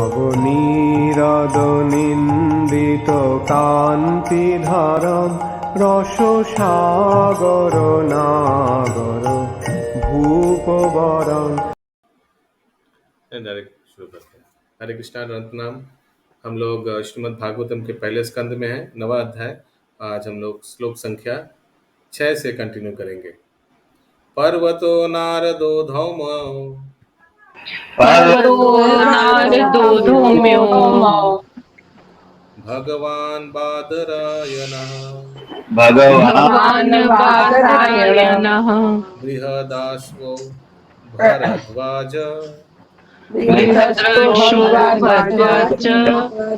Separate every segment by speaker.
Speaker 1: নবনীরদ নিন্দিত কান্তিধারম রসসাগর নাগর ভূপবরম।
Speaker 2: डायरेक्ट शुरू करते हैं। हरे कृष्णा रत्नाम। हम लोग श्रीमद् भागवतम के पहले स्कंद में हैं, 9वां अध्याय। आज हम लोग श्लोक संख्या 6 से कंटिन्यू करेंगे। पर्वतो नारदो धौमो भगवान् बादरायणः बृहदाश्वो भरद्वाज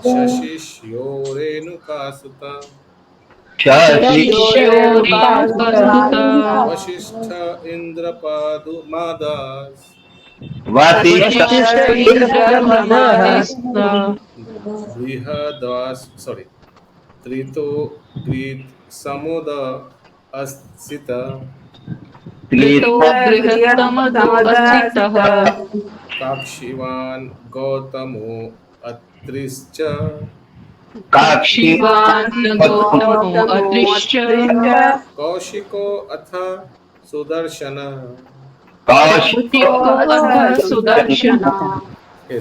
Speaker 2: शशिष्यो रेणुकासुत वशिष्ठ इंद्रपादुमादास त्रितो ग्रीत समुद अस्सित काक्षिवान् गौतमो अत्रिश्च कौशिको अथ सुदर्शन।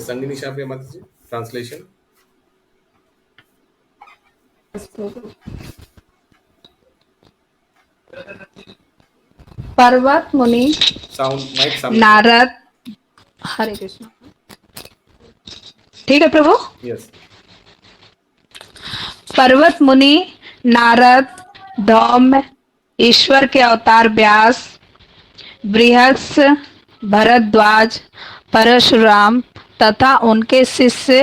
Speaker 2: संगिनी शापे माता जी ट्रांसलेशन।
Speaker 3: पर्वत मुनि नारद। हरे कृष्ण। ठीक है प्रभु।
Speaker 2: यस।
Speaker 3: पर्वत मुनि नारद, धौम्य, ईश्वर के अवतार व्यास, बृहस्पति, भरद्वाज, परशुराम तथा उनके शिष्य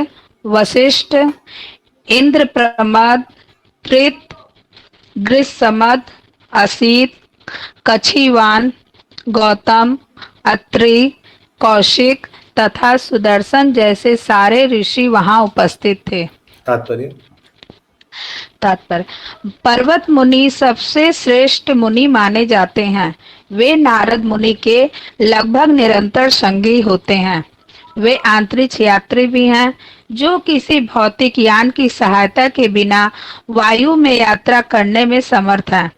Speaker 3: वशिष्ठ, इंद्रप्रमद, कृत, गृहसमद, असित, कछिवान, गौतम, अत्रि, कौशिक तथा सुदर्शन जैसे सारे ऋषि वहां उपस्थित थे। तात्पर्य पर्वत मुनि सबसे श्रेष्ठ मुनि माने जाते हैं। वे नारद मुनि के लगभग निरंतर संगी होते हैं। वे अंतरिक्ष यात्री भी हैं जो किसी भौतिक यान की सहायता के बिना वायु में यात्रा करने में समर्थ हैं।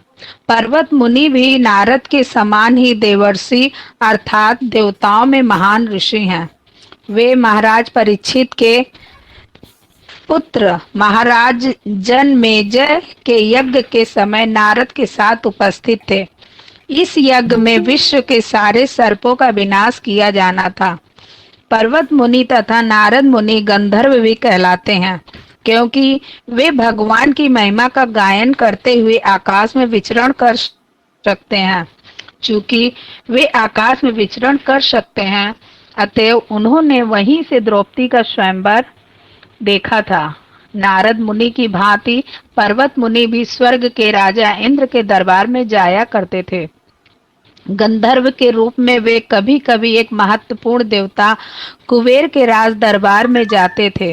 Speaker 3: पर्वत मुनि भी नारद के समान ही देवर्षि अर्थात देवताओं में महान ऋषि हैं। वे महाराज परीक्षित के पुत्र महाराज जनमेजय के यज्ञ के समय नारद के साथ उपस्थित थे। इस यज्ञ में विश्व के सारे सर्पों का विनाश किया जाना था। पर्वत मुनि तथा नारद मुनि गंधर्व भी कहलाते हैं क्योंकि वे भगवान की महिमा का गायन करते हुए आकाश में विचरण कर सकते हैं। चूंकि वे आकाश में विचरण कर सकते हैं, अतएव उन्होंने वहीं से द्रौपदी का स्वयंवर देखा था। नारद मुनि की भांति पर्वत मुनि भी स्वर्ग के राजा इंद्र के दरबार में जाया करते थे। गंधर्व के रूप में वे कभी कभी एक महत्वपूर्ण देवता कुबेर के राज दरबार में जाते थे।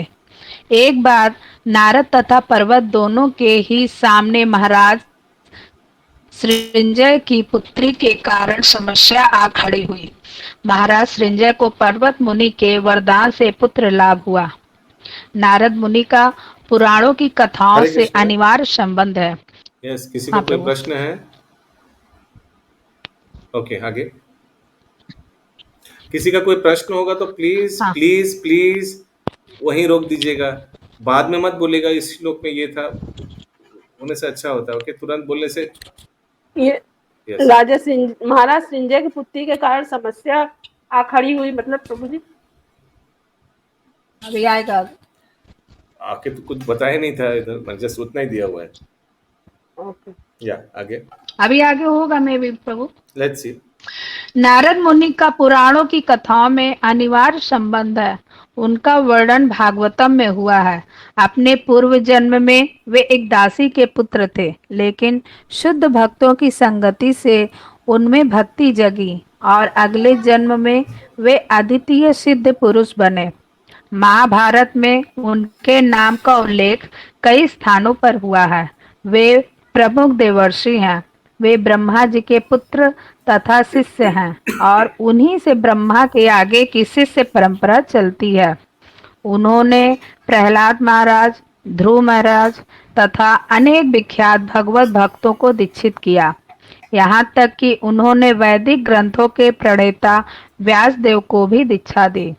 Speaker 3: एक बार नारद तथा पर्वत दोनों के ही सामने महाराज सृंजय की पुत्री के कारण समस्या आ खड़ी हुई। महाराज सृंजय को पर्वत मुनि के वरदान से पुत्र लाभ हुआ। नारद मुनि का पुराणों की कथाओं से अनिवार्य संबंध है।
Speaker 2: यस, किसी का कोई प्रश्न है? ओके, आगे। किसी का कोई प्रश्न होगा तो प्लीज प्लीज प्लीज वहीं रोक दीजिएगा, बाद में मत बोलेगा इस श्लोक में ये था, होने से अच्छा होता है। ओके, तुरंत बोलने से
Speaker 4: ये राजा महाराज संजय की पुत्री के कारण समस्या आ खड़ी हुई, मतलब प्रभु जी
Speaker 3: अभी आएगा।
Speaker 2: आके तो कुछ बताया नहीं था इधर, मैं जस्ट उतना ही दिया हुआ है।
Speaker 4: ओके,
Speaker 2: या आगे
Speaker 3: अभी आगे होगा मे भी प्रभु।
Speaker 2: Let's see.
Speaker 3: नारद मुनि का पुराणों की कथाओं में अनिवार्य संबंध है। उनका वर्णन भागवतम में हुआ है। अपने पूर्व जन्म में वे एक दासी के पुत्र थे, लेकिन शुद्ध भक्तों की संगति से उनमें भक्ति जगी और अगले जन्म में वे अद्वितीय सिद्ध पुरुष बने। महाभारत में उनके नाम का उल्लेख कई स्थानों पर हुआ है। वे प्रमुख देवर्षि हैं। वे ब्रह्मा जी के पुत्र तथा शिष्य हैं और उन्हीं से ब्रह्मा के आगे की शिष्य परंपरा चलती है। उन्होंने प्रहलाद महाराज, ध्रुव महाराज तथा अनेक विख्यात भगवत भक्तों को दीक्षित किया। यहाँ तक कि उन्होंने वैदिक ग्रंथों के प्रणेता व्यासदेव को भी दीक्षा दी।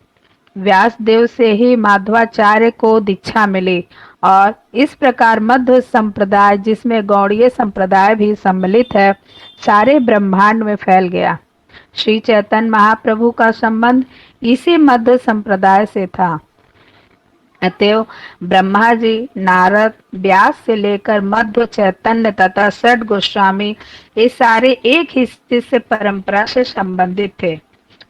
Speaker 3: व्यासदेव से ही माधवाचार्य को दीक्षा मिली और इस प्रकार मध्व संप्रदाय, जिसमें गौड़ीय संप्रदाय भी सम्मिलित है, सारे ब्रह्मांड में फैल गया। श्री चैतन्य महाप्रभु का संबंध इसी मध्य संप्रदाय से था। अतएव ब्रह्मा जी, नारद, व्यास से लेकर मध्व चैतन्य तथा षट गोस्वामी, ये सारे एक ही शिष्य परंपरा से संबंधित थे।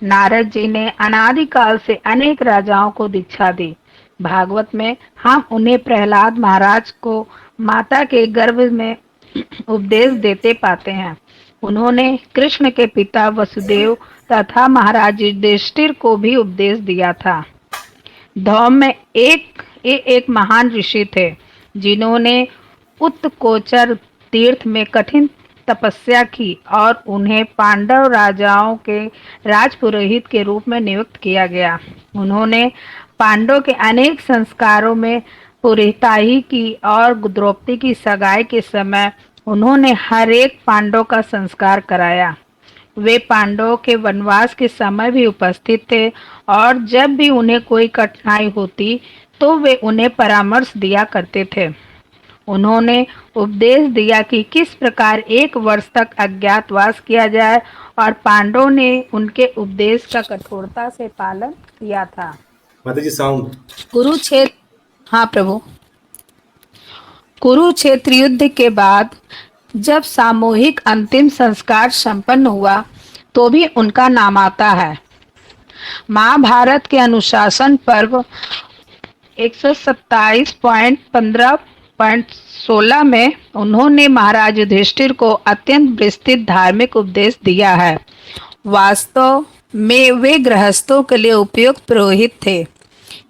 Speaker 3: नारद जी ने अनादिकाल से अनेक राजाओं को दीक्षा दी। भागवत में हम उन्हें प्रहलाद महाराज को माता के गर्भ में उपदेश देते पाते हैं। उन्होंने कृष्ण के पिता वसुदेव तथा महाराज युधिष्ठिर को भी उपदेश दिया था। धौम में एक महान ऋषि थे जिन्होंने उत्कोचर तीर्थ में कठिन तपस्या की और उन्हें पांडव राजाओं के राजपुरोहित के रूप में नियुक्त किया गया। उन्होंने पांडव के अनेक संस्कारों में पुरोहिताई की और द्रौपदी की सगाई के समय उन्होंने हर एक पांडव का संस्कार कराया। वे पांडवों के वनवास के समय भी उपस्थित थे और जब भी उन्हें कोई कठिनाई होती तो वे उन्हें परामर्श दिया करते थे। उन्होंने उपदेश दिया कि किस प्रकार 1 वर्ष तक अज्ञातवास किया जाए और पांडवों ने उनके उपदेश का कठोरता से पालन किया था।
Speaker 2: माता जी साउंड।
Speaker 3: कुरुक्षेत्र, हाँ प्रभु। कुरुक्षेत्र युद्ध के बाद जब सामूहिक अंतिम संस्कार संपन्न हुआ तो भी उनका नाम आता है। महाभारत के अनुशासन पर्व 127.15.16 में उन्होंने महाराज युधिष्ठिर को अत्यंत विस्तृत धार्मिक उपदेश दिया है। वास्तव में वे गृहस्थों के लिए उपयुक्त पुरोहित थे,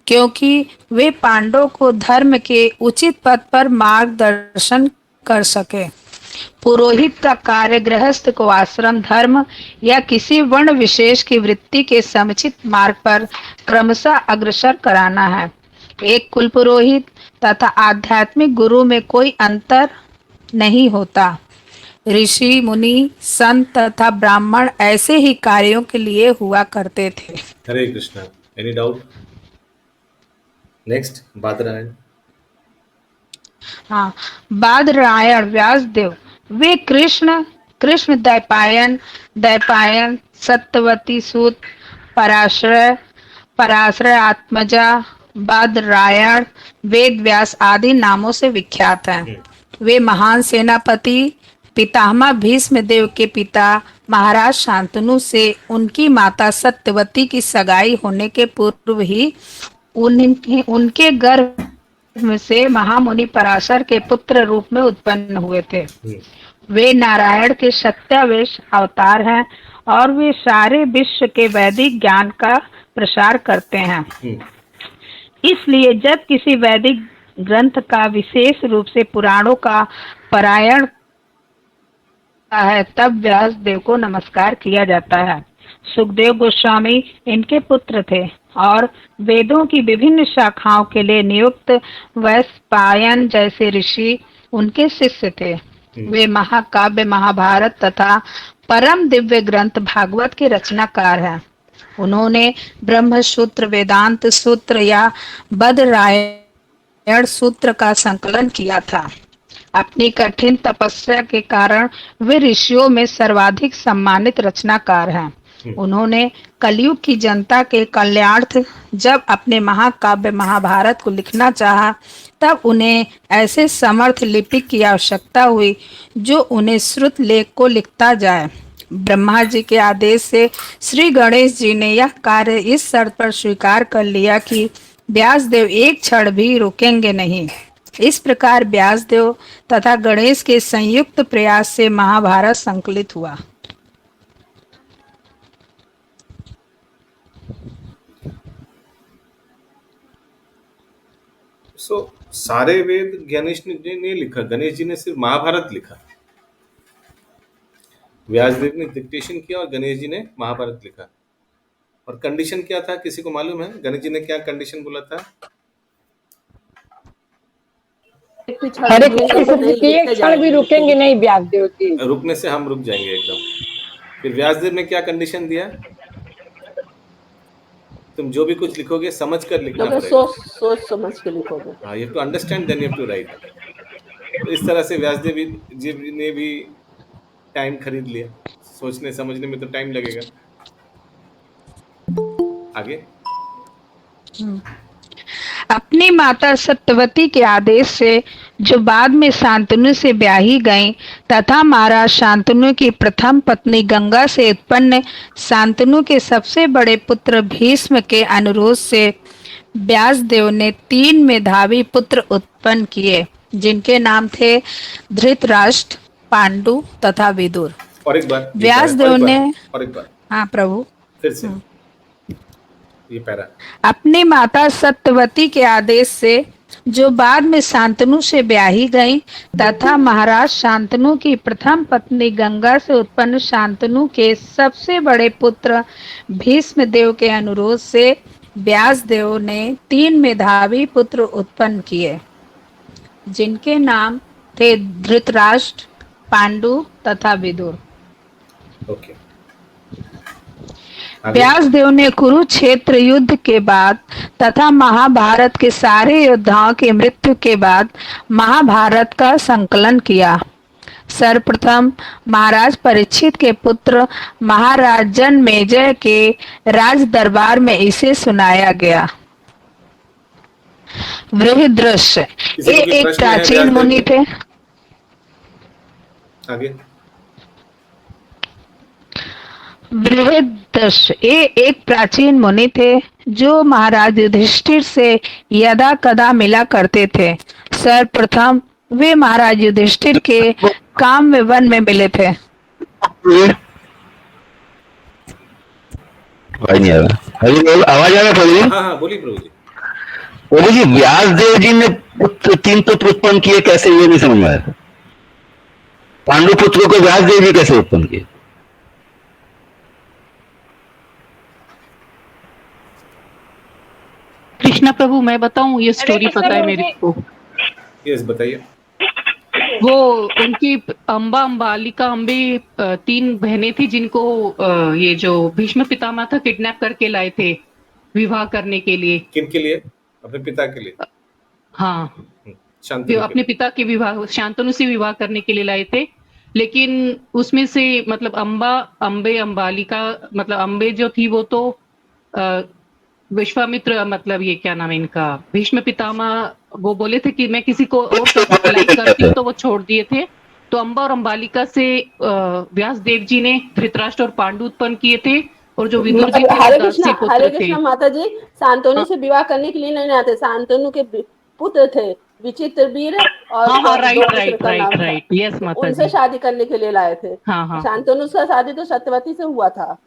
Speaker 3: क्योंकि वे पांडवों को धर्म के उचित पथ पर मार्गदर्शन कर सके। पुरोहित का कार्य गृहस्थ को आश्रम धर्म या किसी वर्ण विशेष की वृत्ति के समुचित मार्ग पर क्रमशः अग्रसर कराना है। एक कुल पुरोहित तथा आध्यात्मिक गुरु में कोई अंतर नहीं होता। ऋषि, मुनि, संत तथा ब्राह्मण ऐसे ही कार्यों के लिए हुआ करते थे।
Speaker 2: Hare Krishna. Any doubt? Next, Badarayana. हाँ,
Speaker 3: बादरायण व्यासदेव, वे कृष्ण दैपायन, सत्यवती सूत, पराशर आत्मजा, बादरायण, वेद व्यास आदि नामों से विख्यात हैं। वे महान सेनापति पितामह भीष्म देव के पिता महाराज शांतनु से उनकी माता सत्यवती की सगाई होने के पूर्व ही उनके गर्भ से महामुनि पराशर के पुत्र रूप में उत्पन्न हुए थे। वे नारायण के सत्यावेश अवतार हैं और वे सारे विश्व के वैदिक ज्ञान का प्रसार करते हैं। इसलिए जब किसी वैदिक ग्रंथ का विशेष रूप से पुराणों का पारायण है तब व्यास देव को नमस्कार किया जाता है। सुखदेव गोस्वामी इनके पुत्र थे और वेदों की विभिन्न शाखाओं के लिए नियुक्त वैशंपायन जैसे ऋषि उनके शिष्य थे। वे महाकाव्य महाभारत तथा परम दिव्य ग्रंथ भागवत के रचनाकार हैं। उन्होंने ब्रह्म सूत्र, वेदांत सूत्र या बदरायण सूत्र का संकलन किया था। अपनी कठिन तपस्या के कारण वे ऋषियों में सर्वाधिक सम्मानित रचनाकार हैं। उन्होंने कलयुग की जनता के कल्याणार्थ जब अपने महाकाव्य महाभारत को लिखना चाहा तब उन्हें ऐसे समर्थ लिपिक की आवश्यकता हुई जो उन्हें श्रुत लेख को लिखता जाए। ब्रह्मा जी के आदेश से श्री गणेश जी ने यह कार्य इस शर्त पर स्वीकार कर लिया कि व्यासदेव एक क्षण भी रुकेंगे नहीं। इस प्रकार व्यासदेव तथा गणेश के संयुक्त प्रयास से महाभारत संकलित हुआ।
Speaker 2: सारे वेद गणेश ने नहीं लिखा, गणेश जी ने सिर्फ महाभारत लिखा। व्यासदेव ने डिक्टेशन किया और गणेश जी ने महाभारत लिखा। और कंडीशन क्या था, किसी को मालूम है? गणेश जी ने क्या कंडीशन बोला था?
Speaker 5: हरे कृष्ण की एक क्षण भी रुकेंगे नहीं व्यासदेव जी।
Speaker 2: रुकने से हम रुक जाएंगे एकदम। फिर व्यासदेव ने क्या कंडीशन दिया? तुम जो भी कुछ लिखोगे समझ कर लिखना
Speaker 4: लोग
Speaker 2: पड़ेगा।
Speaker 4: सोच समझ के लिखोगे।
Speaker 2: हाँ, you have to understand then you have to write. तो इस तरह से व्यासदेव जी ने भी टाइम खरीद लिया। सोचने समझने में तो टाइम लगेगा। आगे।
Speaker 3: अपनी माता सत्यवती के आदेश से जो बाद में शांतनु से ब्याही गईं तथा महाराज शांतनु की प्रथम पत्नी गंगा से उत्पन्न शांतनु के सबसे बड़े पुत्र भीष्म के अनुरोध से व्यासदेव ने 3 मेधावी पुत्र उत्पन्न किए, जिनके नाम थे धृतराष्ट्र, पांडु तथा विदुर।
Speaker 2: और एक बार
Speaker 3: व्यासदेव ने
Speaker 2: और एक बार
Speaker 3: हाँ प्रभु
Speaker 2: फिर से ये पैरा।
Speaker 3: अपनी माता सत्यवती के आदेश से जो बाद में शांतनु से ब्याही गई तथा महाराज शांतनु की प्रथम पत्नी गंगा से उत्पन्न शांतनु के सबसे बड़े पुत्र भीष्म देव के अनुरोध से व्यासदेव ने 3 मेधावी पुत्र उत्पन्न किए, जिनके नाम थे धृतराष्ट्र, पांडु तथा विदुर।
Speaker 2: ओके।
Speaker 3: व्यासदेव ने कुरुक्षेत्र युद्ध के बाद तथा महाभारत के सारे योद्धाओं की मृत्यु के बाद महाभारत का संकलन किया। सर्वप्रथम महाराज परीक्षित के पुत्र महाराज जनमेजय के राज दरबार में इसे सुनाया गया। बृहदृष्य ये एक प्राचीन मुनि थे।
Speaker 2: आगे।
Speaker 3: बृहदृष्य ये एक प्राचीन मुनि थे जो महाराज युधिष्ठिर से यदा कदा मिला करते थे। सर्वप्रथम वे महाराज युधिष्ठिर के काम में वन में मिले थे।
Speaker 6: आवाज आ रहा प्रभु जी?
Speaker 2: हाँ बोलिए प्रभु जी।
Speaker 6: प्रभु जी व्यासदेव जी ने 3 पुत्र उत्पन्न किए, कैसे? ये नहीं समझ में आया। पांडु पुत्रों को व्यासदेव जी कैसे उत्पन्न किए?
Speaker 7: कृष्णा प्रभु मैं बताऊं, ये स्टोरी पता है मेरे को।
Speaker 2: यस बताइए।
Speaker 7: वो उनकी अंबालिका 3 बहनें थी जिनको ये जो भीष्म पितामह था किडनैप करके लाए थे विवाह करने के लिए।
Speaker 2: किन के लिए? अपने पिता के लिए?
Speaker 7: हाँ,
Speaker 2: शांतनु
Speaker 7: अपने पिता के विवाह, शांतनु से विवाह करने के लिए लाए थे। लेकिन उसमें से मतलब अंबालिका मतलब अम्बे जो थी वो तो विश्वामित्र, मतलब ये क्या नाम है इनका, भीष्म पितामह, वो बोले थे कि मैं किसी को और लाइक करती हूँ, तो वो छोड़ दिए थे। तो अंबा और अंबालिका से व्यासदेव जी ने धृतराष्ट्र और पांडु उत्पन्न किए थे, और जो विदुर जी थे
Speaker 4: हरे कृष्ण माता जी शांतनु से विवाह करने के लिए नहीं आते। शांतनु के पुत्र थे विचित्रवीर और
Speaker 7: राइट यस माता जी,
Speaker 4: उनसे शादी करने के लिए लाए थे।
Speaker 7: हाँ।
Speaker 4: शांतनु का शादी तो सत्यवती से हुआ था।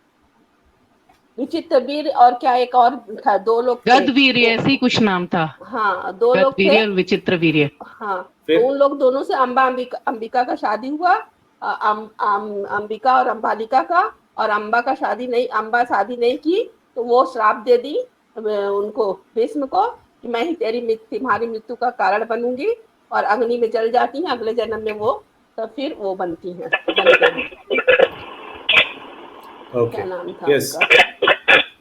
Speaker 4: विचित्रवीर और क्या एक और था, 2 लोग थे।
Speaker 7: गदवीर ऐसे ही कुछ नाम था।
Speaker 4: हाँ 2 लोग थे
Speaker 7: और विचित्रवीर।
Speaker 4: हाँ तो उन लोग दोनों से अंबिका का शादी हुआ। अंबिका और अंबालिका का, और अंबा शादी नहीं की तो वो श्राप दे दी उनको, भीष्म को, कि मैं ही तुम्हारी मृत्यु का कारण बनूंगी, और अग्नि में जल जाती हैं अगले जन्म में वो, तो फिर वो बनती हैं।
Speaker 2: Okay yes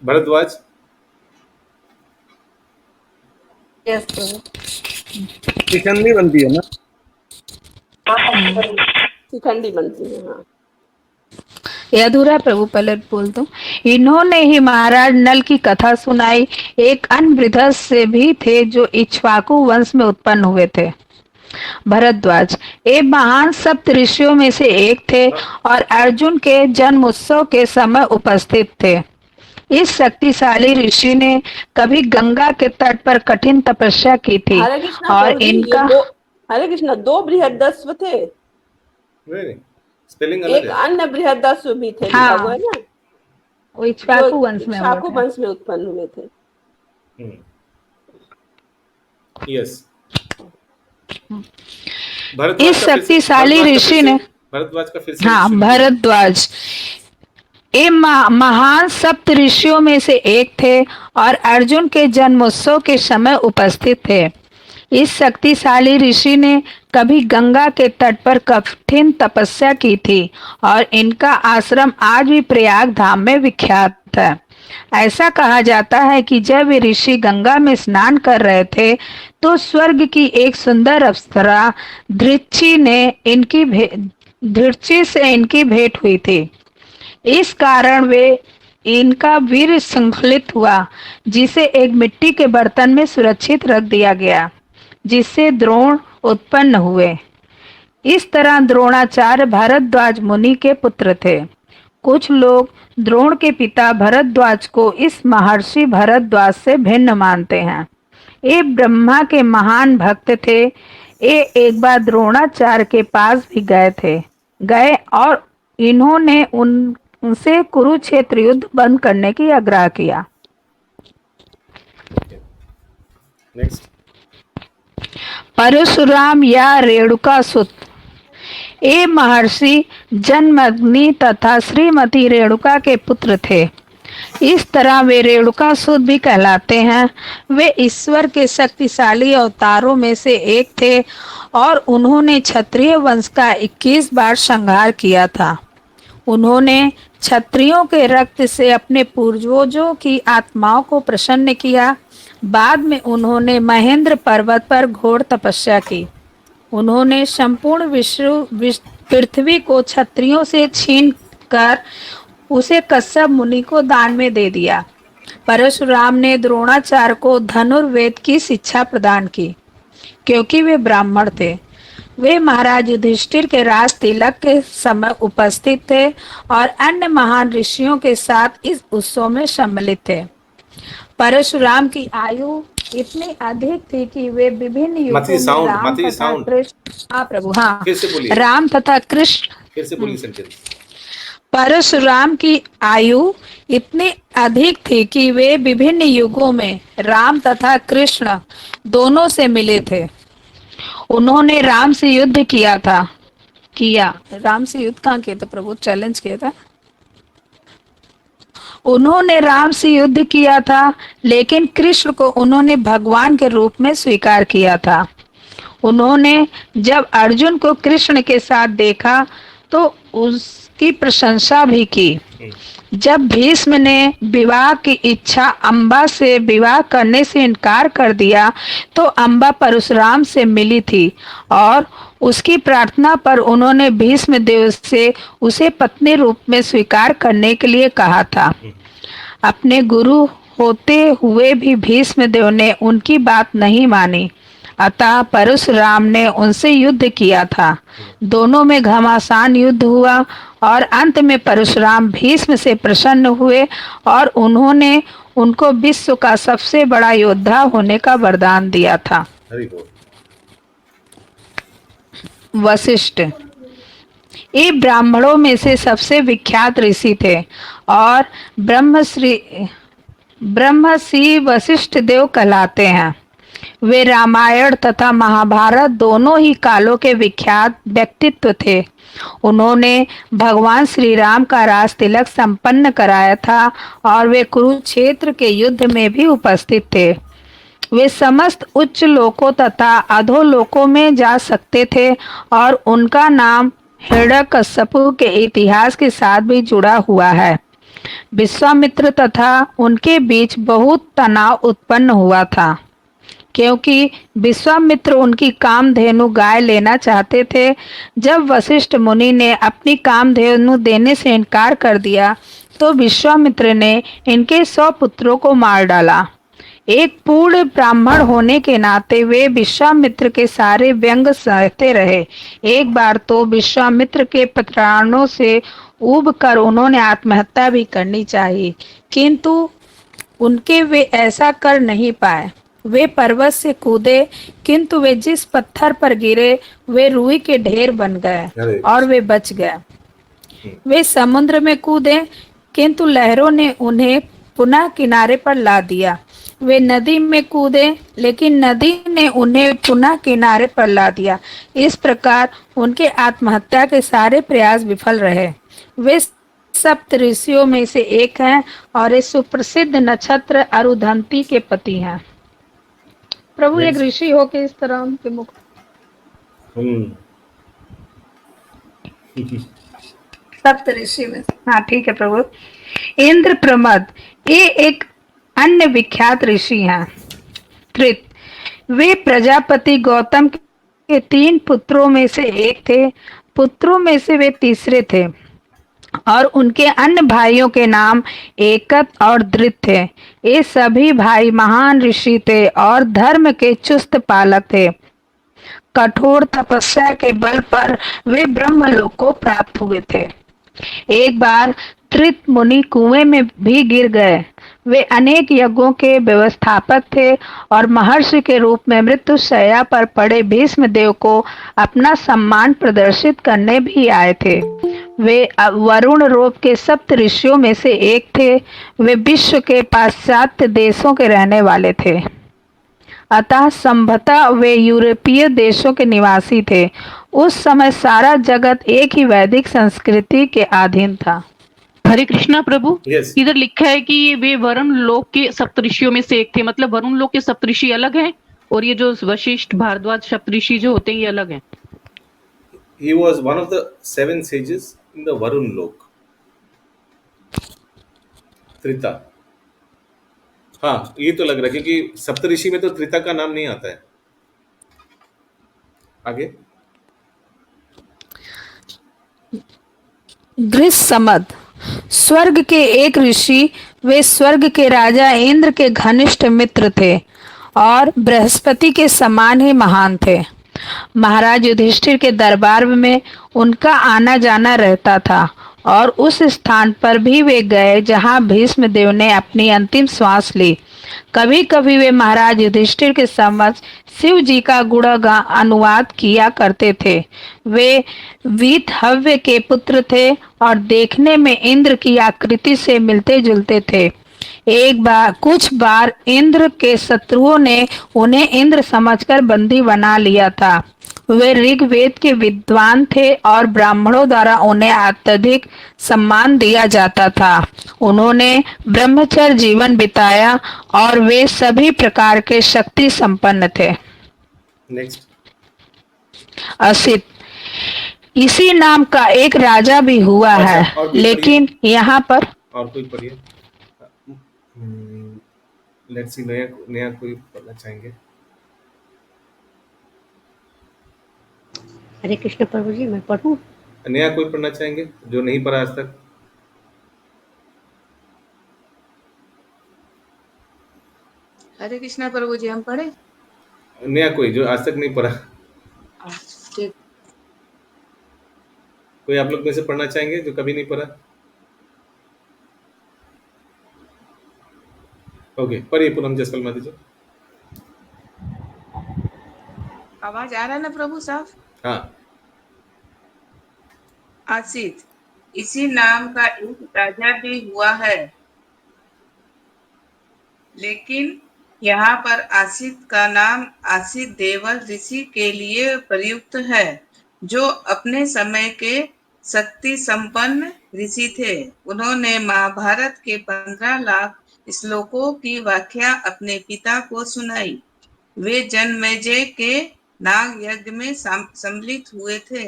Speaker 2: Bharadwaj.
Speaker 4: Yes
Speaker 8: Shikhandi बनती है ना?
Speaker 4: शिखंडी बनती है। हाँ
Speaker 3: ये अधूरा प्रभु पहले बोल दो। इन्होंने ही महाराज नल की कथा सुनाई। एक अन्य वृद्ध से भी थे जो इक्ष्वाकु वंश में उत्पन्न हुए थे। भरद्वाज ये महान सप्त ऋषियों में से एक थे और अर्जुन के जन्म उत्सव के समय उपस्थित थे। इस शक्तिशाली ऋषि ने कभी गंगा के तट पर कठिन तपस्या की थी और इनका
Speaker 4: हरे कृष्ण 2 बृहदस्व थे।
Speaker 2: स्पेलिंग अलग
Speaker 4: एक अन्य बृहदस्व भी थे।
Speaker 3: हाँ,
Speaker 4: हुआ ना,
Speaker 3: वो इक्ष्वाकु वंश में
Speaker 4: उत्पन्न हुए थे।
Speaker 2: यस
Speaker 3: इस शक्तिशाली ऋषि ने
Speaker 2: भरद्वाज का फिर से
Speaker 3: हाँ भरद्वाज ये महान सप्त ऋषियों में से एक थे और अर्जुन के जन्मोत्सव के समय उपस्थित थे। इस शक्तिशाली ऋषि ने कभी गंगा के तट पर कठिन तपस्या की थी और इनका आश्रम आज भी प्रयाग धाम में विख्यात है। ऐसा कहा जाता है कि जब वे ऋषि गंगा में स्नान कर रहे थे तो स्वर्ग की एक सुंदर अप्सरा धृच्छी से इनकी भेंट हुई थी। इस कारण वे इनका वीर संकलित हुआ, जिसे एक मिट्टी के बर्तन में सुरक्षित रख दिया गया, जिससे द्रोण उत्पन्न हुए। इस तरह द्रोणाचार्य भारद्वाज मुनि के पुत्र थे। कुछ लोग द्रोण के पिता भरद्वाज को इस महर्षि भरद्वाज से भिन्न मानते हैं। ये ब्रह्मा के महान भक्त थे। ये एक बार द्रोणाचार्य के पास भी गए और इन्होंने उनसे कुरुक्षेत्र युद्ध बंद करने की आग्रह किया।
Speaker 2: नेक्स्ट।
Speaker 3: परशुराम या रेणुका सुत। ये महर्षि जन्मग्नि तथा श्रीमती रेणुका के पुत्र थे। इस तरह वे रेणुका सुत भी कहलाते हैं। वे ईश्वर के शक्तिशाली अवतारों में से एक थे और उन्होंने क्षत्रिय वंश का 21 बार संहार किया था। उन्होंने क्षत्रियों के रक्त से अपने पूर्वजों की आत्माओं को प्रसन्न किया। बाद में उन्होंने महेंद्र पर्वत पर घोर तपस्या की। उन्होंने संपूर्ण पृथ्वी को क्षत्रियों से छीनकर उसे कश्यप मुनि को दान में दे दिया। परशुराम ने द्रोणाचार्य को धनुर्वेद की शिक्षा प्रदान की, क्योंकि वे ब्राह्मण थे। वे महाराज युधिष्ठिर के राज तिलक के समय उपस्थित थे और अन्य महान ऋषियों के साथ इस उत्सव में सम्मिलित थे। परशुराम की आयु इतनी अधिक थी कि वे विभिन्न युगों में राम तथा कृष्ण परशुराम की आयु इतनी अधिक थी कि वे विभिन्न युगों में राम तथा कृष्ण दोनों से मिले थे। उन्होंने राम से युद्ध राम से युद्ध कहाँ किया था प्रभु? चैलेंज किया था। उन्होंने राम से युद्ध किया था, लेकिन कृष्ण को उन्होंने भगवान के रूप में स्वीकार किया था। उन्होंने जब अर्जुन को कृष्ण के साथ देखा तो उसकी प्रशंसा भी की। जब भीष्म ने विवाह की इच्छा अम्बा से विवाह करने से इनकार कर दिया तो अम्बा परशुराम से मिली थी और उसकी प्रार्थना पर उन्होंने भीष्म देव से उसे पत्नी रूप में स्वीकार करने के लिए कहा था। अपने गुरु होते हुए भी भीष्म देव ने उनकी बात नहीं मानी, अतः परशुराम ने उनसे युद्ध किया था। दोनों में घमासान युद्ध हुआ और अंत में परशुराम भीष्म से प्रसन्न हुए और उन्होंने उनको विश्व का सबसे बड़ा योद्धा होने का वरदान दिया था। वशिष्ठ ये ब्राह्मणों में से सबसे विख्यात ऋषि थे और ब्रह्मश्री वशिष्ठ देव कहलाते हैं। वे रामायण तथा महाभारत दोनों ही कालों के विख्यात व्यक्तित्व थे। उन्होंने भगवान श्री राम का राज तिलक संपन्न कराया था और वे कुरुक्षेत्र के युद्ध में भी उपस्थित थे। वे समस्त उच्च लोकों तथा अधोलोकों में जा सकते थे और उनका नाम हिरण्यकश्यपु के इतिहास के साथ भी जुड़ा हुआ है। विश्वामित्र तथा उनके बीच बहुत तनाव उत्पन्न हुआ था, क्योंकि विश्वामित्र उनकी कामधेनु गाय लेना चाहते थे। जब वशिष्ठ मुनि ने अपनी कामधेनु देने से इनकार कर दिया तो विश्वामित्र ने इनके 100 पुत्रों को मार डाला। एक पूर्ण ब्राह्मण होने के नाते वे विश्वामित्र के सारे व्यंग सहते रहे। एक बार तो विश्वामित्र के प्राणों से ऊब कर उन्होंने आत्महत्या भी करनी चाहिए, किंतु वे ऐसा कर नहीं पाए। वे पर्वत से कूदे, किंतु वे जिस पत्थर पर गिरे वे रुई के ढेर बन गए और वे बच गए। वे समुद्र में कूदे, किंतु लहरों ने उन्हें पुनः किनारे पर ला दिया। वे नदी में कूदे, लेकिन नदी ने उन्हें पुनः किनारे पर ला दिया। इस प्रकार उनके आत्महत्या के सारे प्रयास विफल रहे। वे सप्त ऋषियों में से एक हैं और इस सुप्रसिद्ध नक्षत्र अरुधंती के पति हैं। प्रभु एक
Speaker 2: नेक्स्ट।
Speaker 3: ऋषि हो के इस तरह उनके मुख
Speaker 2: हम्म।
Speaker 3: सप्त ऋषि में, हाँ ठीक है प्रभु। इंद्र प्रमद, ये एक अन्य विख्यात ऋषि हैं। कृत, वे प्रजापति गौतम के 3 पुत्रों में से एक थे। पुत्रों में से वे तीसरे थे और उनके अन्य भाइयों के नाम एकत और धृत थे। ये सभी भाई महान ऋषि थे और धर्म के चुस्त पालक थे। कठोर तपस्या के बल पर वे ब्रह्मलोक को प्राप्त हुए थे। एक बार त्रित मुनि कुएं में भी गिर गए। वे अनेक यज्ञों के व्यवस्थापक थे और महर्षि के रूप में मृत्युशैया पर पड़े भीष्म देव को अपना सम्मान प्रदर्शित करने भी आए थे। वे वरुण रोप के सप्त ऋषियों में से एक थे। वे विश्व के पाश्चात्य देशों के रहने वाले थे, अतः संभवतः वे यूरोपीय देशों के निवासी थे। उस समय सारा जगत एक ही वैदिक संस्कृति के अधीन था।
Speaker 7: हरे कृष्णा प्रभु।
Speaker 2: Yes.
Speaker 7: इधर लिखा है कि वे वरुण लोक के सप्तऋषियों में से एक थे, मतलब वरुण लोक के सप्तऋषि अलग हैं और ये जो वशिष्ठ भारद्वाज सप्तऋषि जो होते हैं ये अलग हैं।
Speaker 2: He was one of the 7 sages in the Varun Lok. Treta. हाँ, ये तो लग रहा है क्योंकि सप्तऋषि में तो त्रिता का नाम नहीं आता है। आगे।
Speaker 3: गृहसमद, स्वर्ग के एक ऋषि। वे स्वर्ग के राजा इंद्र के घनिष्ठ मित्र थे और बृहस्पति के समान ही महान थे। महाराज युधिष्ठिर के दरबार में उनका आना जाना रहता था और उस स्थान पर भी वे गए जहां भीष्म देव ने अपनी अंतिम श्वास ली। कभी कभी वे महाराज युधिष्ठिर के समक्ष शिव जी का गुणगान अनुवाद किया करते थे। वे वीतहव्य के पुत्र थे और देखने में इंद्र की आकृति से मिलते जुलते थे। कुछ बार इंद्र के शत्रुओं ने उन्हें इंद्र समझकर बंदी बना लिया था। वे ऋग्वेद के विद्वान थे और ब्राह्मणों द्वारा उन्हें अत्यधिक सम्मान दिया जाता था। उन्होंने ब्रह्मचर्य जीवन बिताया और वे सभी प्रकार के शक्ति संपन्न थे।
Speaker 2: नेक्स्ट।
Speaker 3: असित, इसी नाम का एक राजा भी हुआ है,
Speaker 2: और कोई
Speaker 3: लेकिन यहाँ पर
Speaker 2: और कोई पढ़िए। लेट्स सी, नया कोई पढ़ना चाहेंगे?
Speaker 9: हरे कृष्ण प्रभु जी, मैं पढ़ूं?
Speaker 2: नया कोई पढ़ना चाहेंगे जो नहीं पढ़ा आज तक?
Speaker 10: हरे कृष्णा प्रभु जी, हम पढ़े?
Speaker 2: नया कोई जो आज तक नहीं पढ़ा?
Speaker 10: ठीक।
Speaker 2: कोई आप लोग में से पढ़ना चाहेंगे जो कभी नहीं पढ़ा? ओके, पढ़िए पूनम जसपाल माता जी।
Speaker 10: आवाज आ रहा है ना प्रभु साहब?
Speaker 2: हाँ।
Speaker 10: आसित, इसी नाम का एक राजा भी हुआ है, लेकिन यहाँ पर आसित का नाम आसित देवल ऋषि के लिए प्रयुक्त है, जो अपने समय के शक्ति संपन्न ऋषि थे। उन्होंने महाभारत के 15 लाख श्लोकों की व्याख्या अपने पिता को सुनाई। वे जन्मेजय के नाग यज्ञ में सम्मिलित हुए थे।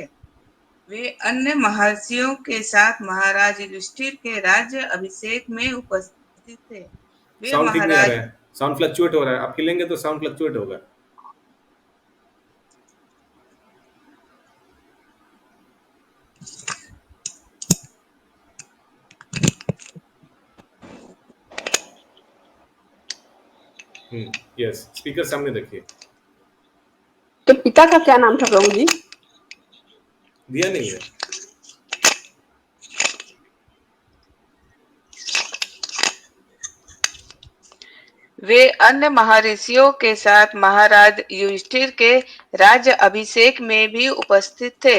Speaker 10: वे अन्य महर्षियों के साथ महाराज युधिष्ठिर के राज्य अभिषेक में उपस्थित थे। वे
Speaker 2: साउंड ठीक नहीं आ
Speaker 10: महाराज
Speaker 2: रहा है, साउंड फ्लक्चुएट हो रहा है। आप हिलेंगे तो साउंड फ्लक्चुएट होगा। यस, स्पीकर सामने रखिए।
Speaker 4: तो पिता का क्या नाम था प्रभु जी?
Speaker 2: दिया नहीं है।
Speaker 10: वे अन्य महर्षियों के साथ महाराज युधिष्ठिर के राज्य अभिषेक में भी उपस्थित थे।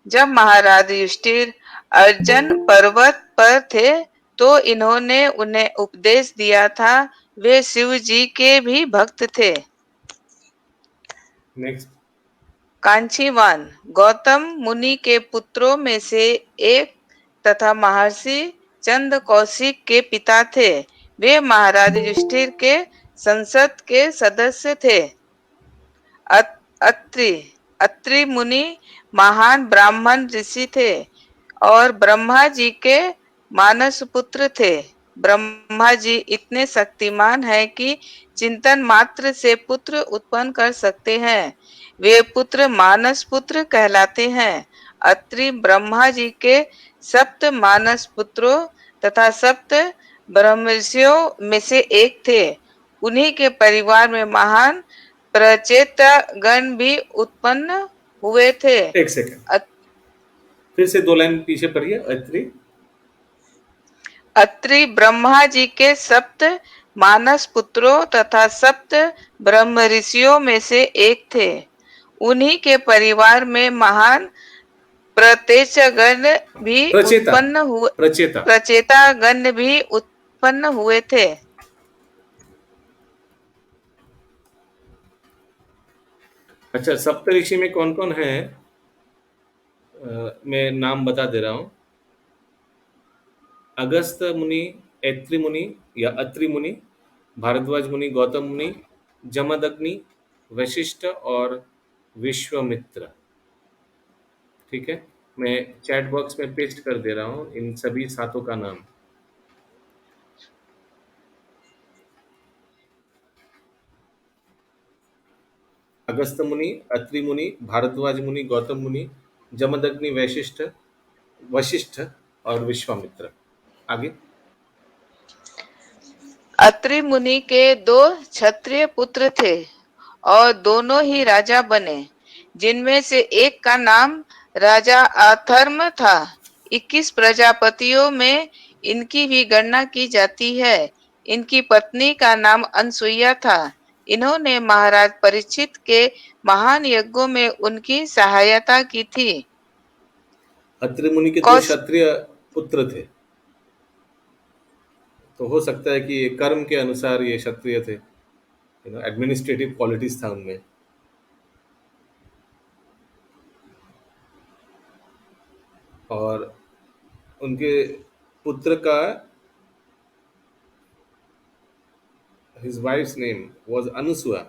Speaker 10: जब महाराज युधिष्ठिर अर्जुन पर्वत पर थे तो इन्होंने उन्हें उपदेश दिया था। वे शिव जी के भी भक्त थे।
Speaker 2: नेक्स्ट।
Speaker 10: कांचीवान, गौतम मुनि के पुत्रों में से एक तथा महर्षि चंद कौशिक के पिता थे। वे महाराज युधिष्ठिर के संसद के सदस्य थे। अत्रि अत्रि मुनि महान ब्राह्मण ऋषि थे और ब्रह्मा जी के मानस पुत्र थे। ब्रह्मा जी इतने शक्तिमान हैं कि चिंतन मात्र से पुत्र उत्पन्न कर सकते हैं। वे पुत्र मानस पुत्र कहलाते हैं। अत्रि ब्रह्मा जी के सप्त मानस पुत्रों तथा सप्त ब्रह्मर्षियों में से एक थे। उन्हीं के परिवार में महान प्रचेता गण भी उत्पन्न हुए थे।
Speaker 2: एक सेकंड, फिर से 2 लाइन पीछे पढ़िए।
Speaker 10: अत्रि ब्रह्मा जी के सप्त मानस पुत्रों तथा सप्त ब्रह्म ऋषियों में से एक थे। उन्हीं के परिवार में महान प्रचेतागण भी उत्पन्न हुए थे।
Speaker 2: अच्छा, सप्तऋषि में कौन कौन है? मैं नाम बता दे रहा हूँ। अगस्त मुनि, ऐत्री मुनि या अत्रि मुनि, भारद्वाज मुनि, गौतम मुनि, जमदग्नि, वशिष्ठ और विश्वामित्र। ठीक है, मैं चैट बॉक्स में पेस्ट कर दे रहा हूँ इन सभी 7 का नाम। अगस्त मुनि, अत्रि मुनि, भारद्वाज मुनि, गौतम मुनि, जमदग्नि, वशिष्ठ और विश्वामित्र। आगे।
Speaker 10: अत्रि मुनि के 2 क्षत्रिय पुत्र थे और दोनों ही राजा बने, जिनमें से एक का नाम राजा अथर्म था। 21 प्रजापतियों में इनकी भी गणना की जाती है। इनकी पत्नी का नाम अनसुईया था। इन्होंने महाराज परीक्षित के महान यज्ञों में उनकी सहायता की थी।
Speaker 2: अत्रि मुनि के 2 क्षत्रिय पुत्र थे, तो हो सकता है कि कर्म के अनुसार ये क्षत्रिय थे। एडमिनिस्ट्रेटिव क्वालिटीज था उनमें। और उनके पुत्र का his wife's name was Anusuya।